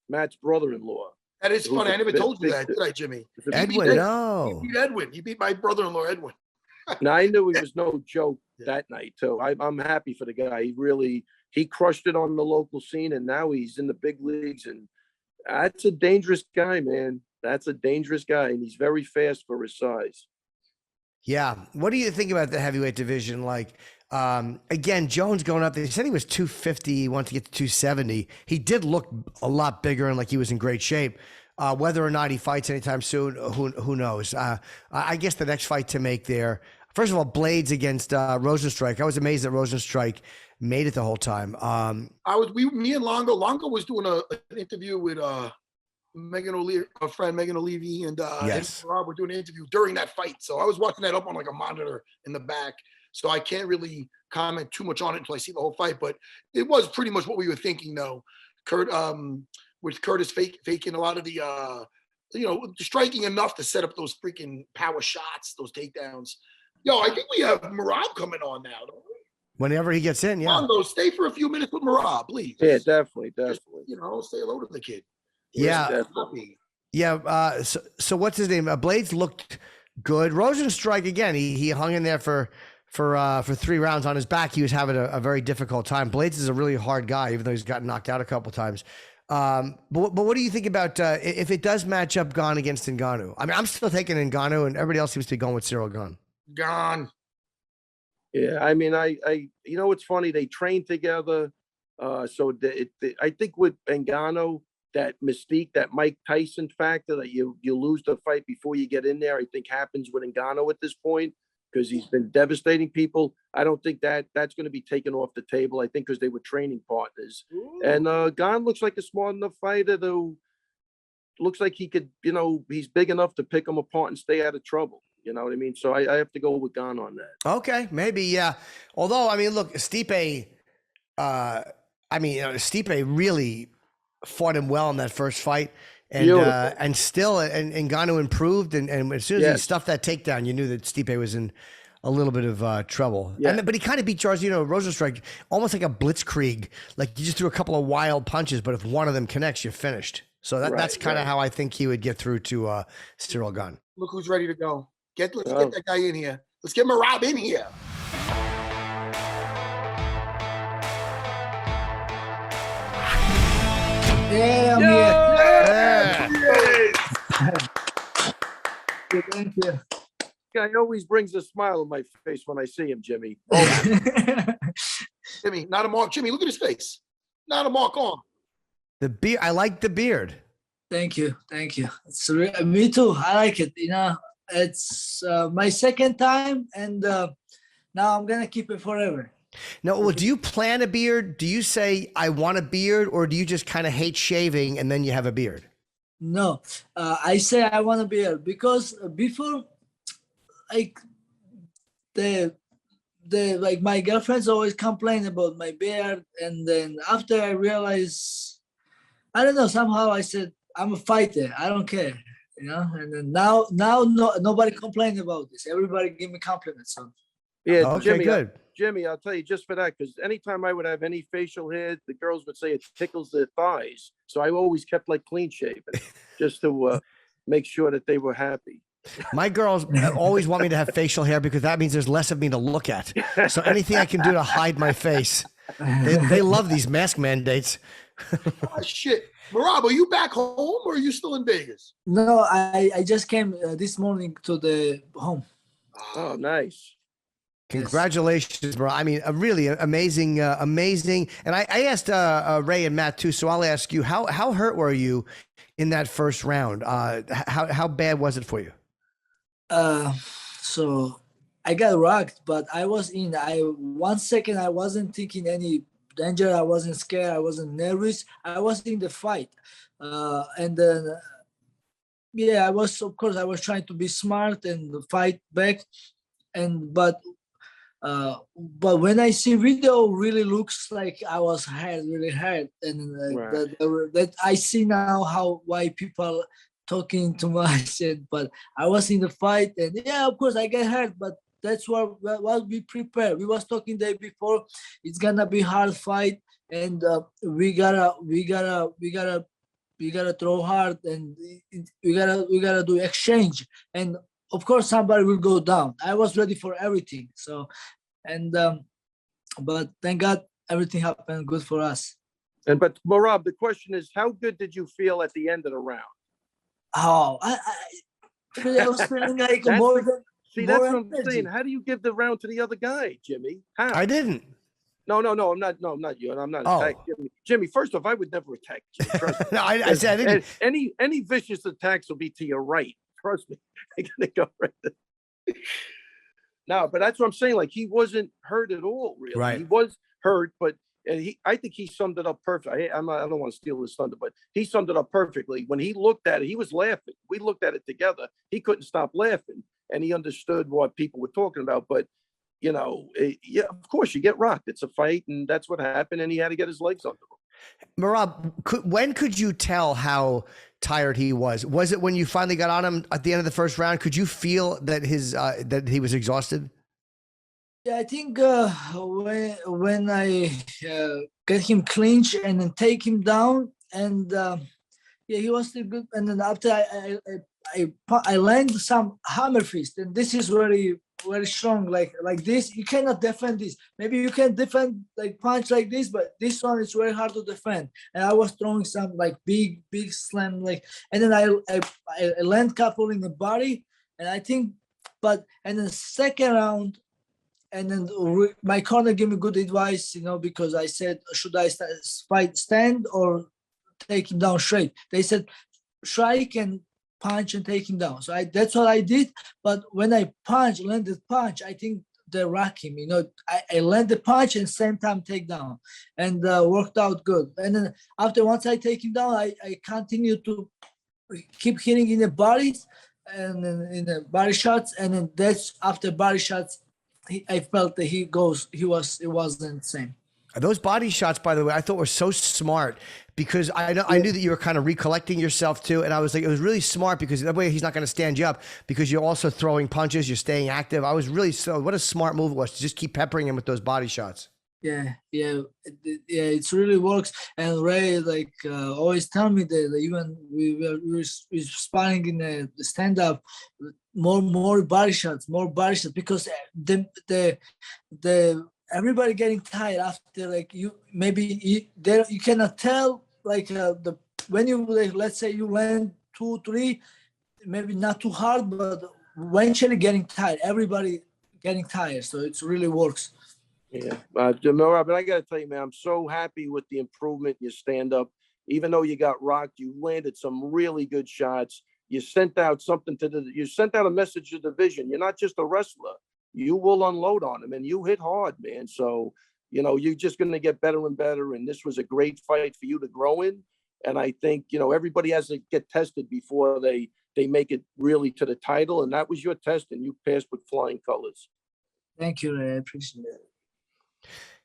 Matt's brother-in-law. That is funny. I never told you that, did I, Jimmy? Edwin, no. He beat Edwin. He beat my brother-in-law, Edwin. Now, I knew he was no joke that night, too. I'm happy for the guy. He crushed it on the local scene, and now he's in the big leagues, and that's a dangerous guy, man. That's a dangerous guy, and he's very fast for his size. Yeah. What do you think about the heavyweight division? Like, again, Jones going up there, he said he was 250, he wanted to get to 270. He did look a lot bigger and like he was in great shape. Whether or not he fights anytime soon, who knows? I guess the next fight to make there, first of all, Blades against Rosenstrike. I was amazed that Rosenstrike made it the whole time. Me and Longo was doing an interview with Megan O'Leary, our friend Megan O'Leary, and Rob were doing an interview during that fight. So I was watching that up on like a monitor in the back. So I can't really comment too much on it until I see the whole fight. But it was pretty much what we were thinking, though. With Curtis faking a lot of the, striking enough to set up those freaking power shots, those takedowns. Yo, I think we have Merab coming on now, don't we? Whenever he gets in, yeah. Longo, stay for a few minutes with Merab, please. Yeah, definitely. Just, say hello to the kid. Yeah. Yeah. So what's his name? Blades looked good. Rosenstrike, again, he hung in there for 3 rounds on his back. He was having a very difficult time. Blades is a really hard guy, even though he's gotten knocked out a couple times. But what do you think about if it does match up Gane against Ngannou? I mean, I'm still taking Ngannou, and everybody else seems to be going with Cyril Gane. Gone. Yeah, I mean, it's funny. They train together. I think with Ngannou, that mystique, that Mike Tyson factor, that you lose the fight before you get in there, I think happens with Ngannou at this point, because he's been devastating people. I don't think that's going to be taken off the table. I think because they were training partners. Ooh. And Gane looks like a smart enough fighter, though. Looks like he could, he's big enough to pick him apart and stay out of trouble. You know what I mean? So I have to go with Gane on that. Okay, maybe, yeah. Although, I mean, look, Stipe, Stipe really fought him well in that first fight. And Ngannou improved, and as soon as he stuffed that takedown, you knew that Stipe was in a little bit of trouble. Yeah. But he kind of beat Rosenstrike almost like a blitzkrieg. Like you just threw a couple of wild punches, but if one of them connects, you're finished. So that's kind of how I think he would get through to Cyril Gane. Look who's ready to go. Let's get that guy in here. Let's get Merab in here. Yeah, I'm here. Thank you. Guy always brings a smile on my face when I see him, Jimmy. Jimmy, not a mark. Jimmy, look at his face. Not a mark on. The beard. I like the beard. Thank you. It's me too. I like it. It's my second time, and now I'm gonna keep it forever. No, well, do you plan a beard? Do you say I want a beard, or do you just kind of hate shaving and then you have a beard? No, I say I want a beard because before, like like my girlfriends always complain about my beard, and then after I realized, I don't know, somehow I said I'm a fighter. I don't care, And then now nobody complains about this. Everybody give me compliments. So. Yeah, okay, Jimmy, good. Jimmy, I'll tell you just for that, because anytime I would have any facial hair, the girls would say it tickles their thighs. So I always kept like clean shaven just to make sure that they were happy. My girls always want me to have facial hair because that means there's less of me to look at. So anything I can do to hide my face. They love these mask mandates. Oh, shit. Merab, are you back home or are you still in Vegas? No, I just came this morning to the home. Oh, nice. Congratulations, bro. I mean, a really amazing, amazing. And I asked Ray and Matt too, so I'll ask you, how hurt were you in that first round? How bad was it for you? So I got rocked, but I was in. 1 second I wasn't thinking any danger. I wasn't scared. I wasn't nervous. I was in the fight, and then yeah, I was. Of course, I was trying to be smart and fight back, but when I see video, really looks like I was hurt, really hurt, and Right. that I see now why people talking too much. But I was in the fight, and yeah, of course I get hurt, but that's what we prepared. We was talking the day before. It's gonna be hard fight, and we gotta throw hard, and we gotta do exchange, and of course somebody will go down. I was ready for everything. So, and but thank God everything happened good for us. But Marab, the question is, how good did you feel at the end of the round? Oh, I was feeling like That's more the- than. See, that's more what I'm energy. saying. How do you give the round to the other guy, Jimmy? How? I didn't. No, I'm not. No, I'm not you. And I'm not Oh. attacking Jimmy. Jimmy, first off, I would never attack Jimmy. Trust me. No, I said I didn't. And any vicious attacks will be to your right. Trust me. They're gonna go right there. No, but that's what I'm saying. Like, he wasn't hurt at all, really. Right. He was hurt, but I think he summed it up perfectly. I don't want to steal his thunder, but he summed it up perfectly. When he looked at it, he was laughing. We looked at it together. He couldn't stop laughing, and he understood what people were talking about. But yeah, of course, you get rocked. It's a fight, and that's what happened. And he had to get his legs under him. Merab, when could you tell how tired he was? Was it when you finally got on him at the end of the first round? Could you feel that that he was exhausted? Yeah, I think when I get him clinch and then take him down, and yeah, he was still good. And then after I landed some hammer fist, and this is very strong. Like this, you cannot defend this. Maybe you can defend like punch like this, but this one is very hard to defend. And I was throwing some like big slam, and then I land couple in the body, and I think, and then second round. And then my corner gave me good advice, because I said, should I stand or take him down straight? They said, strike and punch and take him down. So that's what I did. But when I landed punch, I think they rock him. I landed punch and same time take down, and worked out good. And then once I take him down, I continue to keep hitting in the bodies and then in the body shots. And then that's after body shots, I felt that it wasn't the same. Those body shots, by the way, I thought were so smart because I knew that you were kind of recollecting yourself too. And I was like, it was really smart because that way he's not going to stand you up because you're also throwing punches, you're staying active. I was really what a smart move it was to just keep peppering him with those body shots. Yeah, it really works. And Ray always tell me that even we were sparring in the stand up, more body shots because the everybody getting tired after you cannot tell when you let's say you land 2-3, maybe not too hard, but eventually getting tired. Everybody getting tired, so it really works. Yeah, Merab, but I got to tell you, man, I'm so happy with the improvement in your stand-up. Even though you got rocked, you landed some really good shots. You sent out you sent out a message to the division. You're not just a wrestler. You will unload on them, and you hit hard, man. So, you're just going to get better and better. And this was a great fight for you to grow in. And I think, everybody has to get tested before they make it really to the title. And that was your test, and you passed with flying colors. Thank you, Ray. I appreciate it.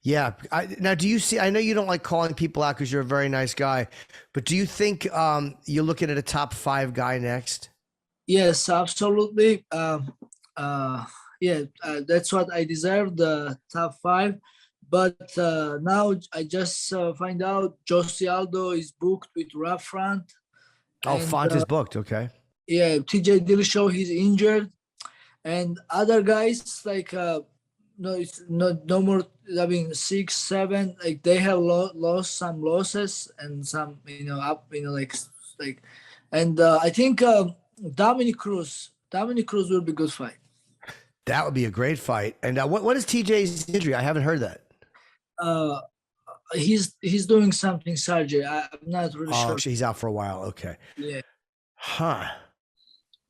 Yeah. Now, do you see, I know you don't like calling people out because you're a very nice guy, but do you think you're looking at a top 5 guy next? Yes, absolutely. yeah, that's what I deserve, the top 5. But now I just find out Jose Aldo is booked with Rough Front. Oh, And, Font is booked. Okay. yeah, TJ Dillashaw, he's injured. And other guys like no, it's no more. I mean, 6, 7, like they have lost some losses and some, up, like, and I think Dominic Cruz will be good fight. That would be a great fight. And what is TJ's injury? I haven't heard that. He's doing something surgery. I'm not really sure. Oh, he's out for a while. Okay. Yeah. Huh.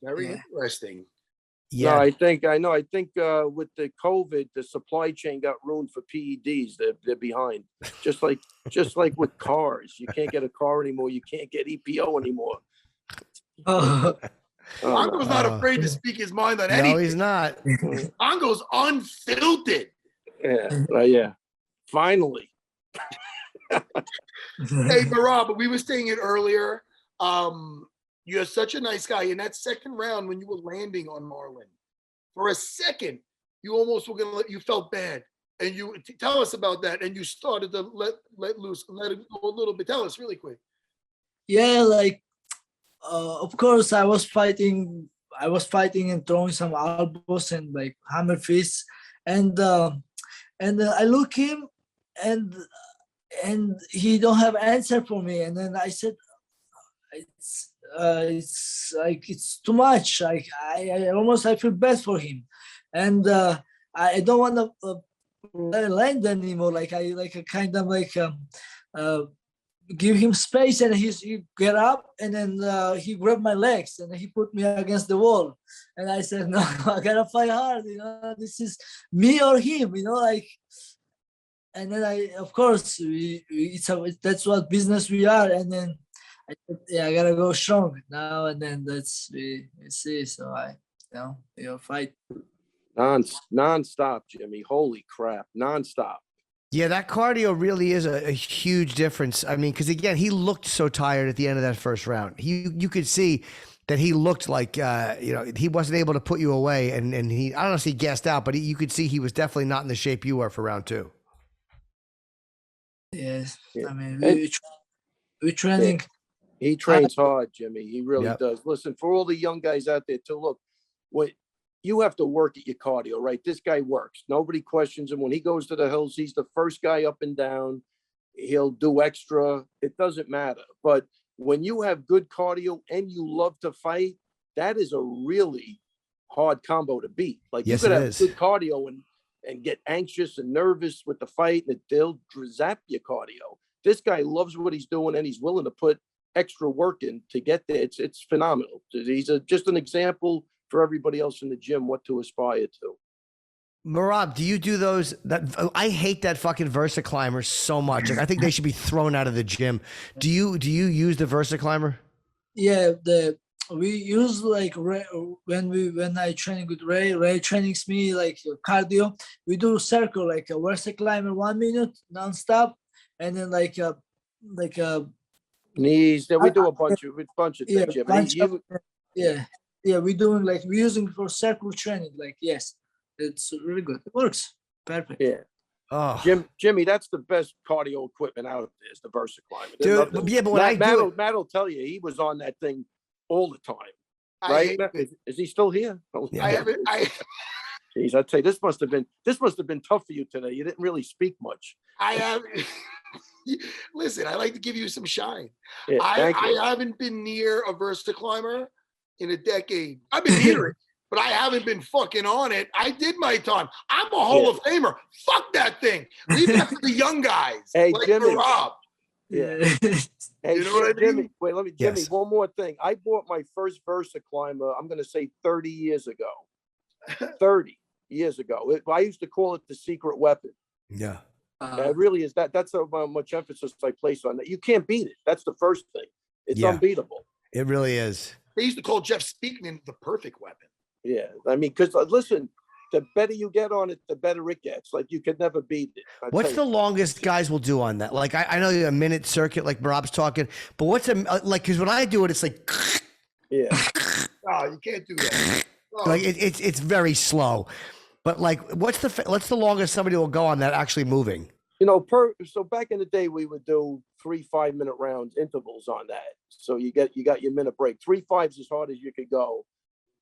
Very Yeah. interesting. Yeah. No, I think with the COVID, the supply chain got ruined for PEDs. They're behind. Just like with cars, you can't get a car anymore. You can't get EPO anymore. Longo's not afraid to speak his mind on anything. No, he's not. Longo's unfiltered. Yeah. Finally. Hey, Merab, we were saying it earlier. You're such a nice guy. In that second round, when you were landing on Marlon, for a second, you almost were gonna you felt bad, and you tell us about that. And you started to let loose, let it go a little bit. Tell us really quick. Yeah, like of course I was fighting and throwing some elbows and like hammer fists, and I look him and he don't have answer for me, and then I said it's like it's too much. Like I almost I feel bad for him, and I don't want to land anymore. Like I kind of give him space, and he get up, and then he grabbed my legs and he put me against the wall, and I said, no, I gotta fight hard. This is me or him. Like. And then of course, that's what business we are. And then, I gotta go strong now. And then we see. So fight. Non-stop, Jimmy. Holy crap, non-stop. Yeah, that cardio really is a huge difference. I mean, because again, he looked so tired at the end of that first round. You could see that he looked like he wasn't able to put you away, and he I don't know if he gassed out, but you could see he was definitely not in the shape you were for round 2. Yes, Yeah. I mean we're training. He trains hard, Jimmy. He really does. Listen, for all the young guys out there too, look, you have to work at your cardio, right? This guy works. Nobody questions him. When he goes to the hills, he's the first guy up and down. He'll do extra. It doesn't matter. But when you have good cardio and you love to fight, that is a really hard combo to beat. Like yes, you could have is. good cardio and get anxious and nervous with the fight, and they'll zap your cardio. This guy loves what he's doing, and he's willing to put extra work in to get there. It's phenomenal. He's just an example for everybody else in the gym what to aspire to. Merab, do you do those? I hate that fucking VersaClimber so much. Like, I think they should be thrown out of the gym. Do you use the VersaClimber? Yeah, we use like when I train with Ray trainings me like cardio. We do circle like a VersaClimber 1 minute nonstop, and then like knees. Then we do a bunch of things. We're doing like we're using for circle training. Like yes, it's really good. It works perfect. Yeah. Oh, Jimmy, that's the best cardio equipment out there is the VersaClimber. dude. Yeah, but when Matt will tell you he was on that thing all the time. Right? Is he still here? I haven't. Jeez, I'd say this must have been tough for you today. You didn't really speak much. I have. Listen, I like to give you some shine. Yeah, I haven't been near a VersaClimber in a decade. I've been near it, but I haven't been fucking on it. I did my time. I'm a Hall of Famer. Fuck that thing. Leave that to the young guys. Hey, like Jimmy. Rob. Yeah. Hey, you know what I mean? Jimmy, wait, Jimmy, one more thing. I bought my first VersaClimber, I'm going to say 30 years ago. 30 years ago. I used to call it the secret weapon. Yeah. It really is. That's how much emphasis I place on that. You can't beat it. That's the first thing. It's unbeatable. It really is. They used to call Jeff Speakman the perfect weapon. Yeah. I mean, because listen, the better you get on it, the better it gets. Like you could never beat it. What's the longest guys will do on that? Like I know a minute circuit, like Rob's talking, but what's because when I do it, it's like, yeah. Oh, you can't do that. Oh. Like it's very slow. But like, what's the longest somebody will go on that actually moving? You know, so back in the day, we would do 3 5-minute rounds intervals on that. So you got your minute break. 3 5s as hard as you could go,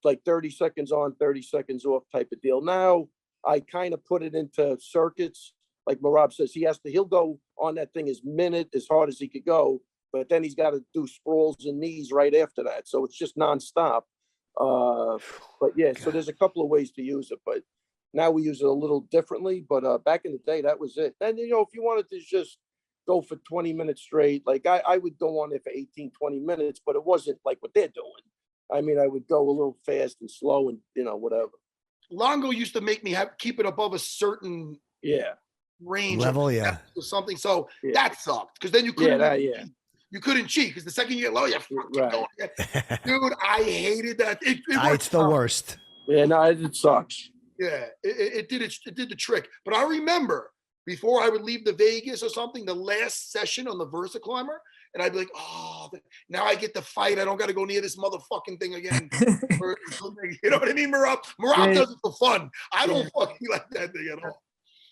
like 30 seconds on, 30 seconds off type of deal. Now I kind of put it into circuits. Like Merab says, he'll go on that thing as hard as he could go, but then he's got to do sprawls and knees right after that. So it's just nonstop. But yeah, so there's a couple of ways to use it, but now we use it a little differently. But back in the day, that was it. And, if you wanted to just go for 20 minutes straight, like I would go on there for 18, 20 minutes, but it wasn't like what they're doing. I mean, I would go a little fast and slow and, whatever. Longo used to make me keep it above a certain range level, or something. So that sucked because then you couldn't. You couldn't cheat because the second you get low, you're fucking going again. Dude, I hated that. It's the worst. Yeah, no, it sucks. Yeah, it did the trick. But I remember before I would leave the Vegas or something, the last session on the VersaClimber, and I'd be like, oh, now I get to fight. I don't got to go near this motherfucking thing again. You know what I mean, Merab? Merab does it for fun. I don't fucking like that thing at all.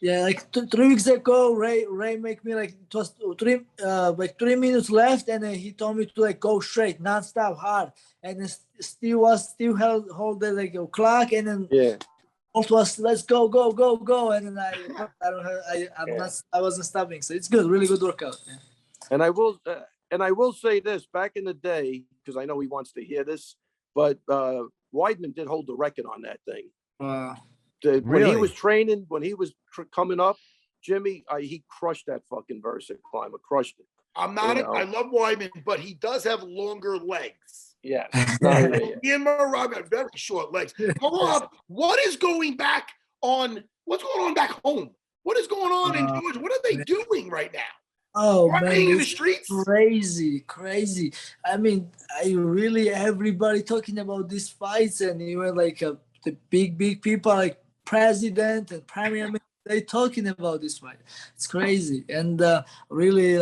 Yeah, like 3 weeks ago, Ray make me like it was 3 minutes left, and he told me to like go straight, non-stop, hard, and it still hold the like a clock, and then it was let's go, and then I wasn't stopping, so it's good, really good workout. Yeah. And I will say this: back in the day, because I know he wants to hear this, but Weidman did hold the record on that thing. When he was training, when he was coming up, Jimmy, he crushed that fucking VersaClimber, crushed it. I love Weidman, but he does have longer legs. Yeah. He and Merab have very short legs. Merab, what's going on back home? What is going on in Georgia? What are they doing right now? Oh man, in the streets? Crazy. I mean, everybody talking about these fights, and even like the big people like president and prime minister, they talking about this fight. It's crazy, and really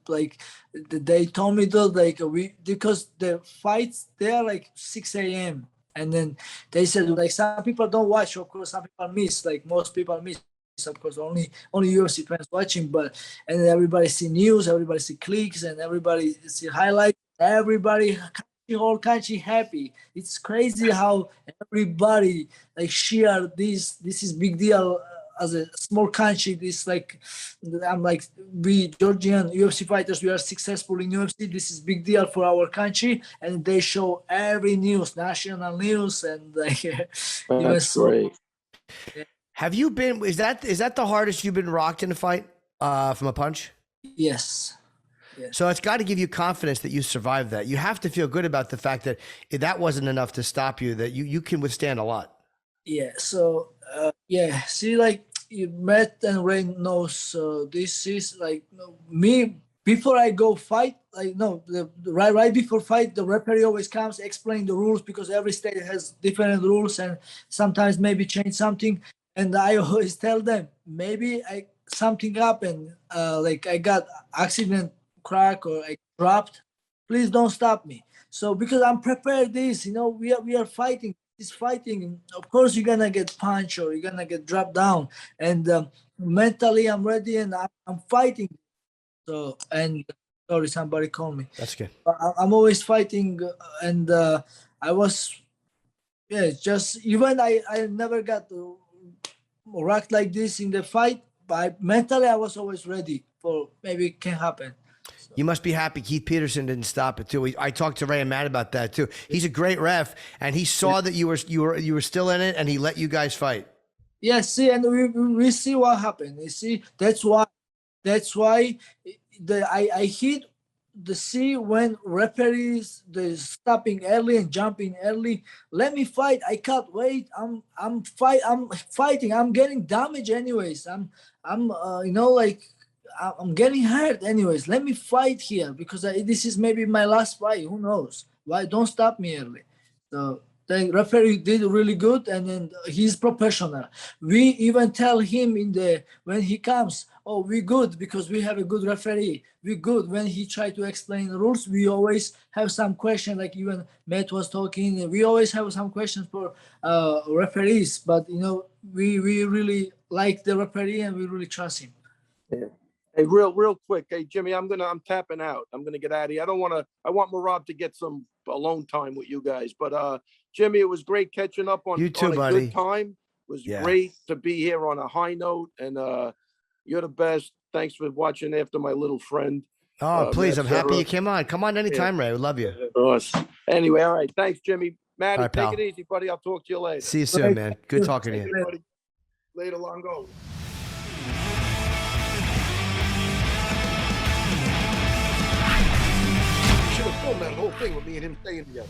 like they told me though, like because the fights they are like 6 a.m. and then they said like some people don't watch, of course, some people miss, like most people miss. Of course, only UFC fans watching, and everybody see news, everybody see clicks, and everybody see highlights. Everybody, the whole country happy. It's crazy how everybody like share this. This is big deal as a small country. This like I'm like we Georgian UFC fighters. We are successful in UFC. This is big deal for our country, and they show every news, national news, and like that's great. Yeah. Have you been? Is that the hardest you've been rocked in a fight from a punch? Yes. So it's got to give you confidence that you survived that. You have to feel good about the fact that that wasn't enough to stop you. That you can withstand a lot. Yeah. So see, like Matt and Ray knows. This is like me. Before I go fight, right before fight, the referee always comes, explain the rules because every state has different rules and sometimes maybe change something. And I always tell them, maybe something happened, like I got accident, crack, or I dropped. Please don't stop me. So because I'm prepared, we are fighting. This fighting. Of course, you're gonna get punched or you're gonna get dropped down. And mentally, I'm ready and I'm fighting. So sorry, somebody called me. That's good. I'm always fighting, and I was, just even I never got rocked like this in the fight, but mentally I was always ready for maybe it can happen. So. You must be happy Keith Peterson didn't stop it too. I talked to Ray and Matt about that too. He's a great ref, and he saw that you were still in it, and he let you guys fight. Yeah, see, and we see what happened. You see, that's why I hit the C when referees they stopping early and jumping early. Let me fight. I can't wait. I'm fighting. I'm getting damage anyways. I'm getting hurt anyways. Let me fight here because this is maybe my last fight. Who knows? Why don't stop me early? So The referee did really good, and then he's professional. We even tell him when he comes, oh, we good because we have a good referee. We good. When he try to explain the rules, we always have some question. Like even Matt was talking, we always have some questions for referees. But we really like the referee and we really trust him. Yeah. Hey, real quick. Hey, Jimmy, I'm tapping out. I'm gonna get out of here. I want Marab to get some alone time with you guys. But Jimmy, it was great catching up on, You too, on a buddy. good time. It was Yeah. great to be here on a high note, and you're the best. Thanks for watching after my little friend. Oh, please. Matt I'm happy Serra. you came on. Come on anytime, Ray. We love you. Anyway, all right. Thanks, Jimmy. Maddie, All right, pal. take it easy, buddy. I'll talk to you later. See you soon, man. Good talking to you. Later, buddy. Later, Longo. Should have filmed that whole thing with me and him staying together.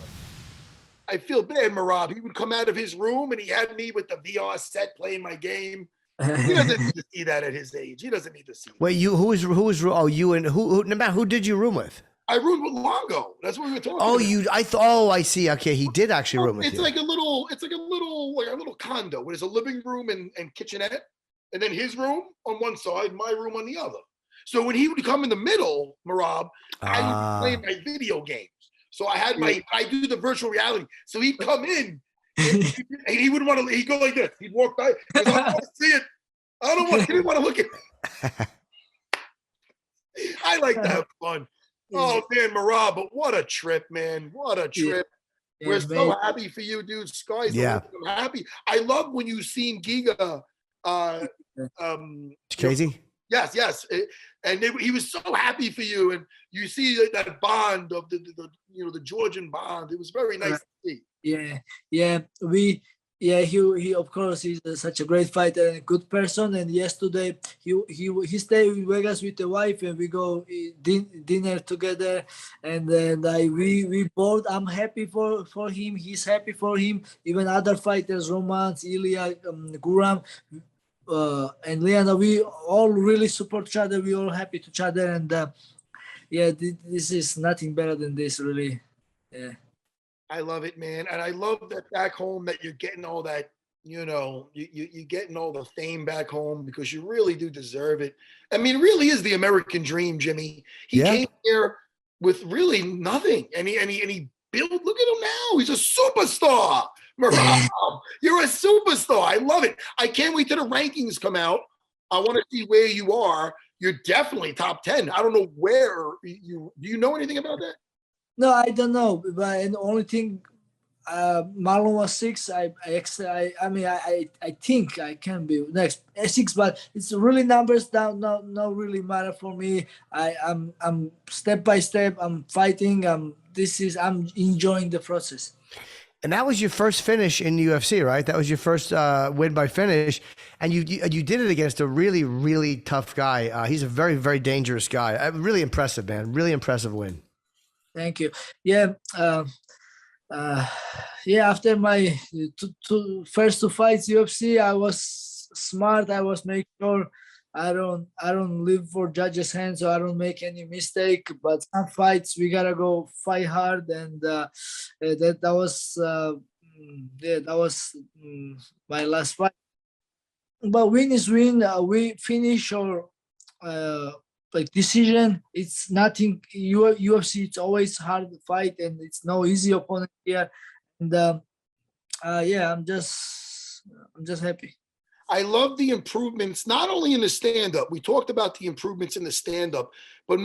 I feel bad, Merab. He would come out of his room and he had me with the VR set playing my game. He doesn't need to see that at his age. He doesn't need to see. Wait, who was oh, you and who did you room with? I roomed with Longo. That's what we were talking Oh, about. I see. Okay, he did actually room with It's you. like a little condo where there's a living room and kitchenette, and then his room on one side, my room on the other. So when he would come in the middle, Merab, I would play my video games. So I had I do the virtual reality. So he'd come in and he wouldn't want to, he'd go like this. He'd walk by, because I don't want to see it. He didn't want to look at it. I like to have fun. Oh man, Merab, but what a trip, man. What a trip. Yeah, We're so happy for you, dude. Sky's the limit. I'm happy. I love when you seen Giga. It's crazy. Yes. And he was so happy for you. And you see that bond of the Georgian bond. It was very nice to see. He of course he's such a great fighter and a good person. And yesterday he stayed in Vegas with the wife and we go dinner together. And then we both. I'm happy for him. He's happy for him. Even other fighters, Romans, Ilya, Guram, and Liana, we all really support each other. We all happy to each other. And this is nothing better than this, really. Yeah. I love it, man. And I love that back home that you're getting all that, you're getting all the fame back home because you really do deserve it. I mean, it really is the American dream, Jimmy. He came here with really nothing. And he built, look at him now. He's a superstar. Merab, you're a superstar. I love it. I can't wait till the rankings come out. I want to see where you are. You're definitely top 10. I don't know where do you know anything about that? No, I don't know. But the only thing, Marlon was 6. I think I can be next 6, but it's really numbers down. Not really matter for me. I'm step by step. I'm fighting. I'm enjoying the process. And that was your first finish in UFC, right? That was your first win by finish, and you did it against a really, really tough guy. He's a very, very dangerous guy. Really impressive, man. Really impressive win. Thank you. After my first 2 fights UFC, I was smart. I was making sure I don't live for judges' hands, so I don't make any mistake. But some fights we gotta go fight hard, and that was my last fight. But win is win. We finish or decision. It's nothing. UFC. It's always hard to fight, and it's no easy opponent here. And I'm just happy. I love the improvements, not only in the stand-up. We talked about the improvements in the stand-up, but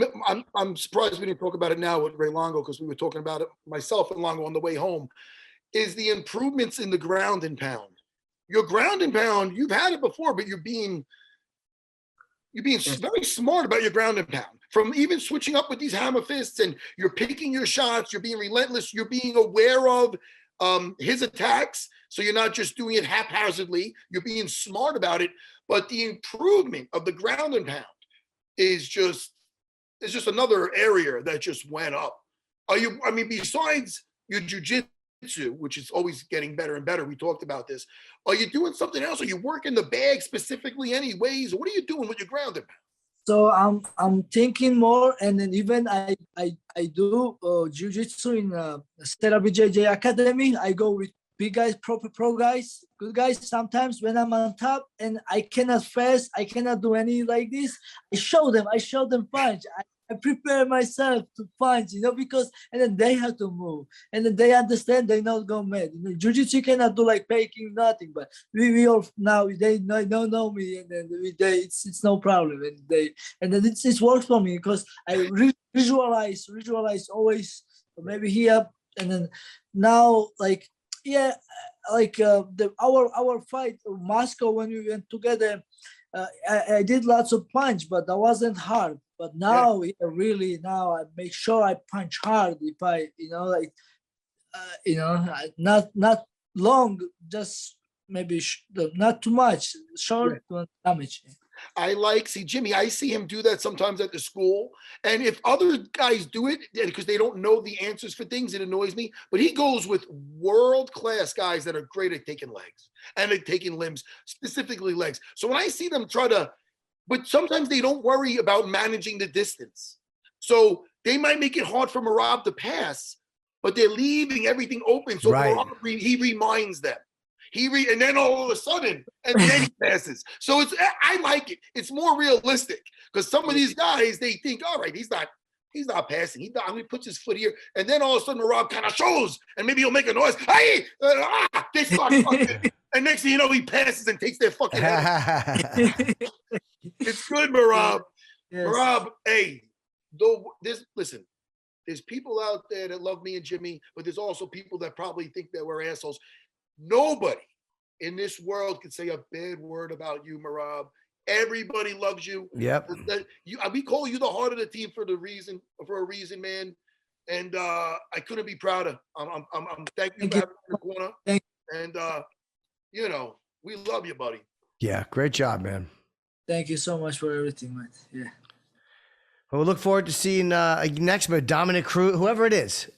I'm surprised we didn't talk about it now with Ray Longo, because we were talking about it, myself and Longo, on the way home, is the improvements in the ground and pound. Your ground and pound, you've had it before, but you're being very smart about your ground and pound. From even switching up with these hammer fists, and you're picking your shots, you're being relentless, you're being aware of his attacks. So you're not just doing it haphazardly, you're being smart about it. But the improvement of the ground and pound is just another area that just went up. Besides your jiu-jitsu, which is always getting better and better, we talked about this, are you doing something else? Are you working the bag specifically anyways? What are you doing with your ground and pound? So I'm thinking more, and then even I do jiu-jitsu in Serra BJJ Academy. I go with big guys, pro guys, good guys. Sometimes when I'm on top and I cannot fast, I cannot do any like this. I show them punch. I prepare myself to punch, because and then they have to move, and then they understand. They not go mad. Jiu-jitsu cannot do like faking nothing, but we all now they know me, and then it's no problem, and then it works for me because I visualize always maybe here, and then now like our fight in Moscow when we went together. I did lots of punch, but that wasn't hard. But now, really, now I make sure I punch hard. If I, not long, just maybe not too much, short damage. See, Jimmy, I see him do that sometimes at the school. And if other guys do it because they don't know the answers for things, it annoys me. But he goes with world-class guys that are great at taking legs and at taking limbs, specifically legs. So when I see them but sometimes they don't worry about managing the distance. So they might make it hard for Merab to pass, but they're leaving everything open. So Merab, he reminds them. And then all of a sudden, and then he passes. So I like it. It's more realistic because some of these guys, they think, all right, he's not passing. He puts his foot here, and then all of a sudden, Merab kind of shows, and maybe he'll make a noise. Hey, they start fucking, and next thing you know, he passes and takes their fucking head. It's good, Merab. Yes. Merab, hey, listen. There's people out there that love me and Jimmy, but there's also people that probably think that we're assholes. Nobody in this world can say a bad word about you, Merab. Everybody loves you. Yep. We call you the heart of the team for a reason, man. And I couldn't be prouder. I'm thank you for having me in the corner. And we love you, buddy. Yeah, great job, man. Thank you so much for everything, man. Yeah. Well, we look forward to seeing next with Dominic Cruz, whoever it is.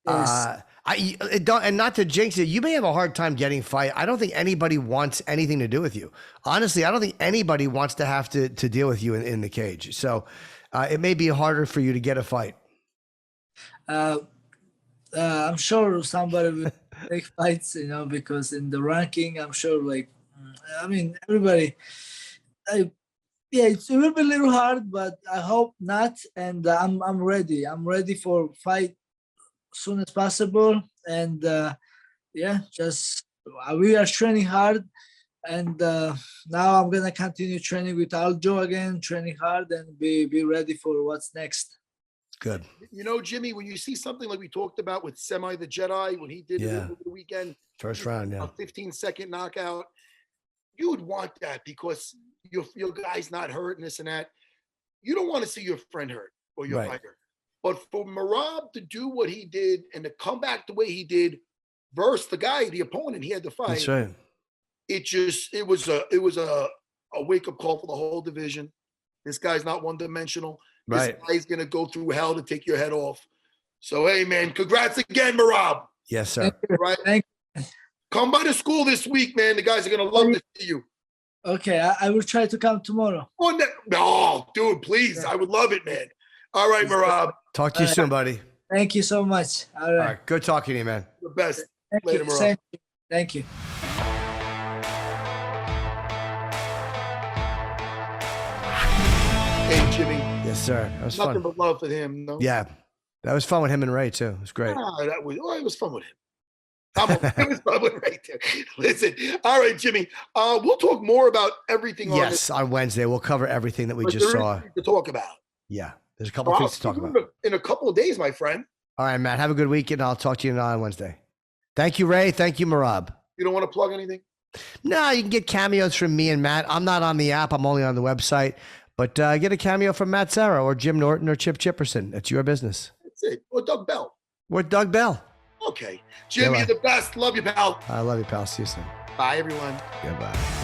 Yes. And not to jinx it, you may have a hard time getting fight. I don't think anybody wants anything to do with you. Honestly, I don't think anybody wants to have to deal with you in the cage. So it may be harder for you to get a fight. I'm sure somebody will take fights, because in the ranking, I'm sure everybody, it will be a little hard, but I hope not. And I'm ready. I'm ready for fight soon as possible. And just we are training hard. And now I'm gonna continue training with Aljo again, training hard, and be ready for what's next. Good. Jimmy, when you see something like we talked about with Semi the Jedi, when he did it over the weekend, first round, a 15-second knockout, you would want that because your guy's not hurt and this and that. You don't want to see your friend hurt or your fighter. But for Merab to do what he did and to come back the way he did versus the opponent he had to fight. That's right. It was a wake-up call for the whole division. This guy's not one-dimensional. This guy's gonna go through hell to take your head off. So hey man, congrats again, Merab. Yes, sir. Thank you. Come by the school this week, man. The guys are gonna love to see you. Okay, I will try to come tomorrow. No, dude, please. I would love it, man. All right, Merab. Talk to you soon, buddy. Thank you so much. All right. Good talking to you, man. The best. Thank Later, you. Merab. Thank you. Hey, Jimmy. Yes, sir. That was fun. Nothing but love for him. No? Yeah. That was fun with him and Ray, too. It was great. It was fun with him. It was fun with Ray, too. Listen. All right, Jimmy. We'll talk more about everything on Wednesday. We'll cover everything that we just saw. To talk about. Yeah. There's a couple things to talk about. In a couple of days, my friend. All right, Matt. Have a good weekend. I'll talk to you on Wednesday. Thank you, Ray. Thank you, Merab. You don't want to plug anything? No, you can get cameos from me and Matt. I'm not on the app. I'm only on the website. But get a cameo from Matt Serra or Jim Norton or Chip Chipperson. It's your business. That's it. Or Doug Bell. We're Doug Bell. Okay. Jimmy, you're the best. Love you, pal. I love you, pal. See you soon. Bye, everyone. Goodbye.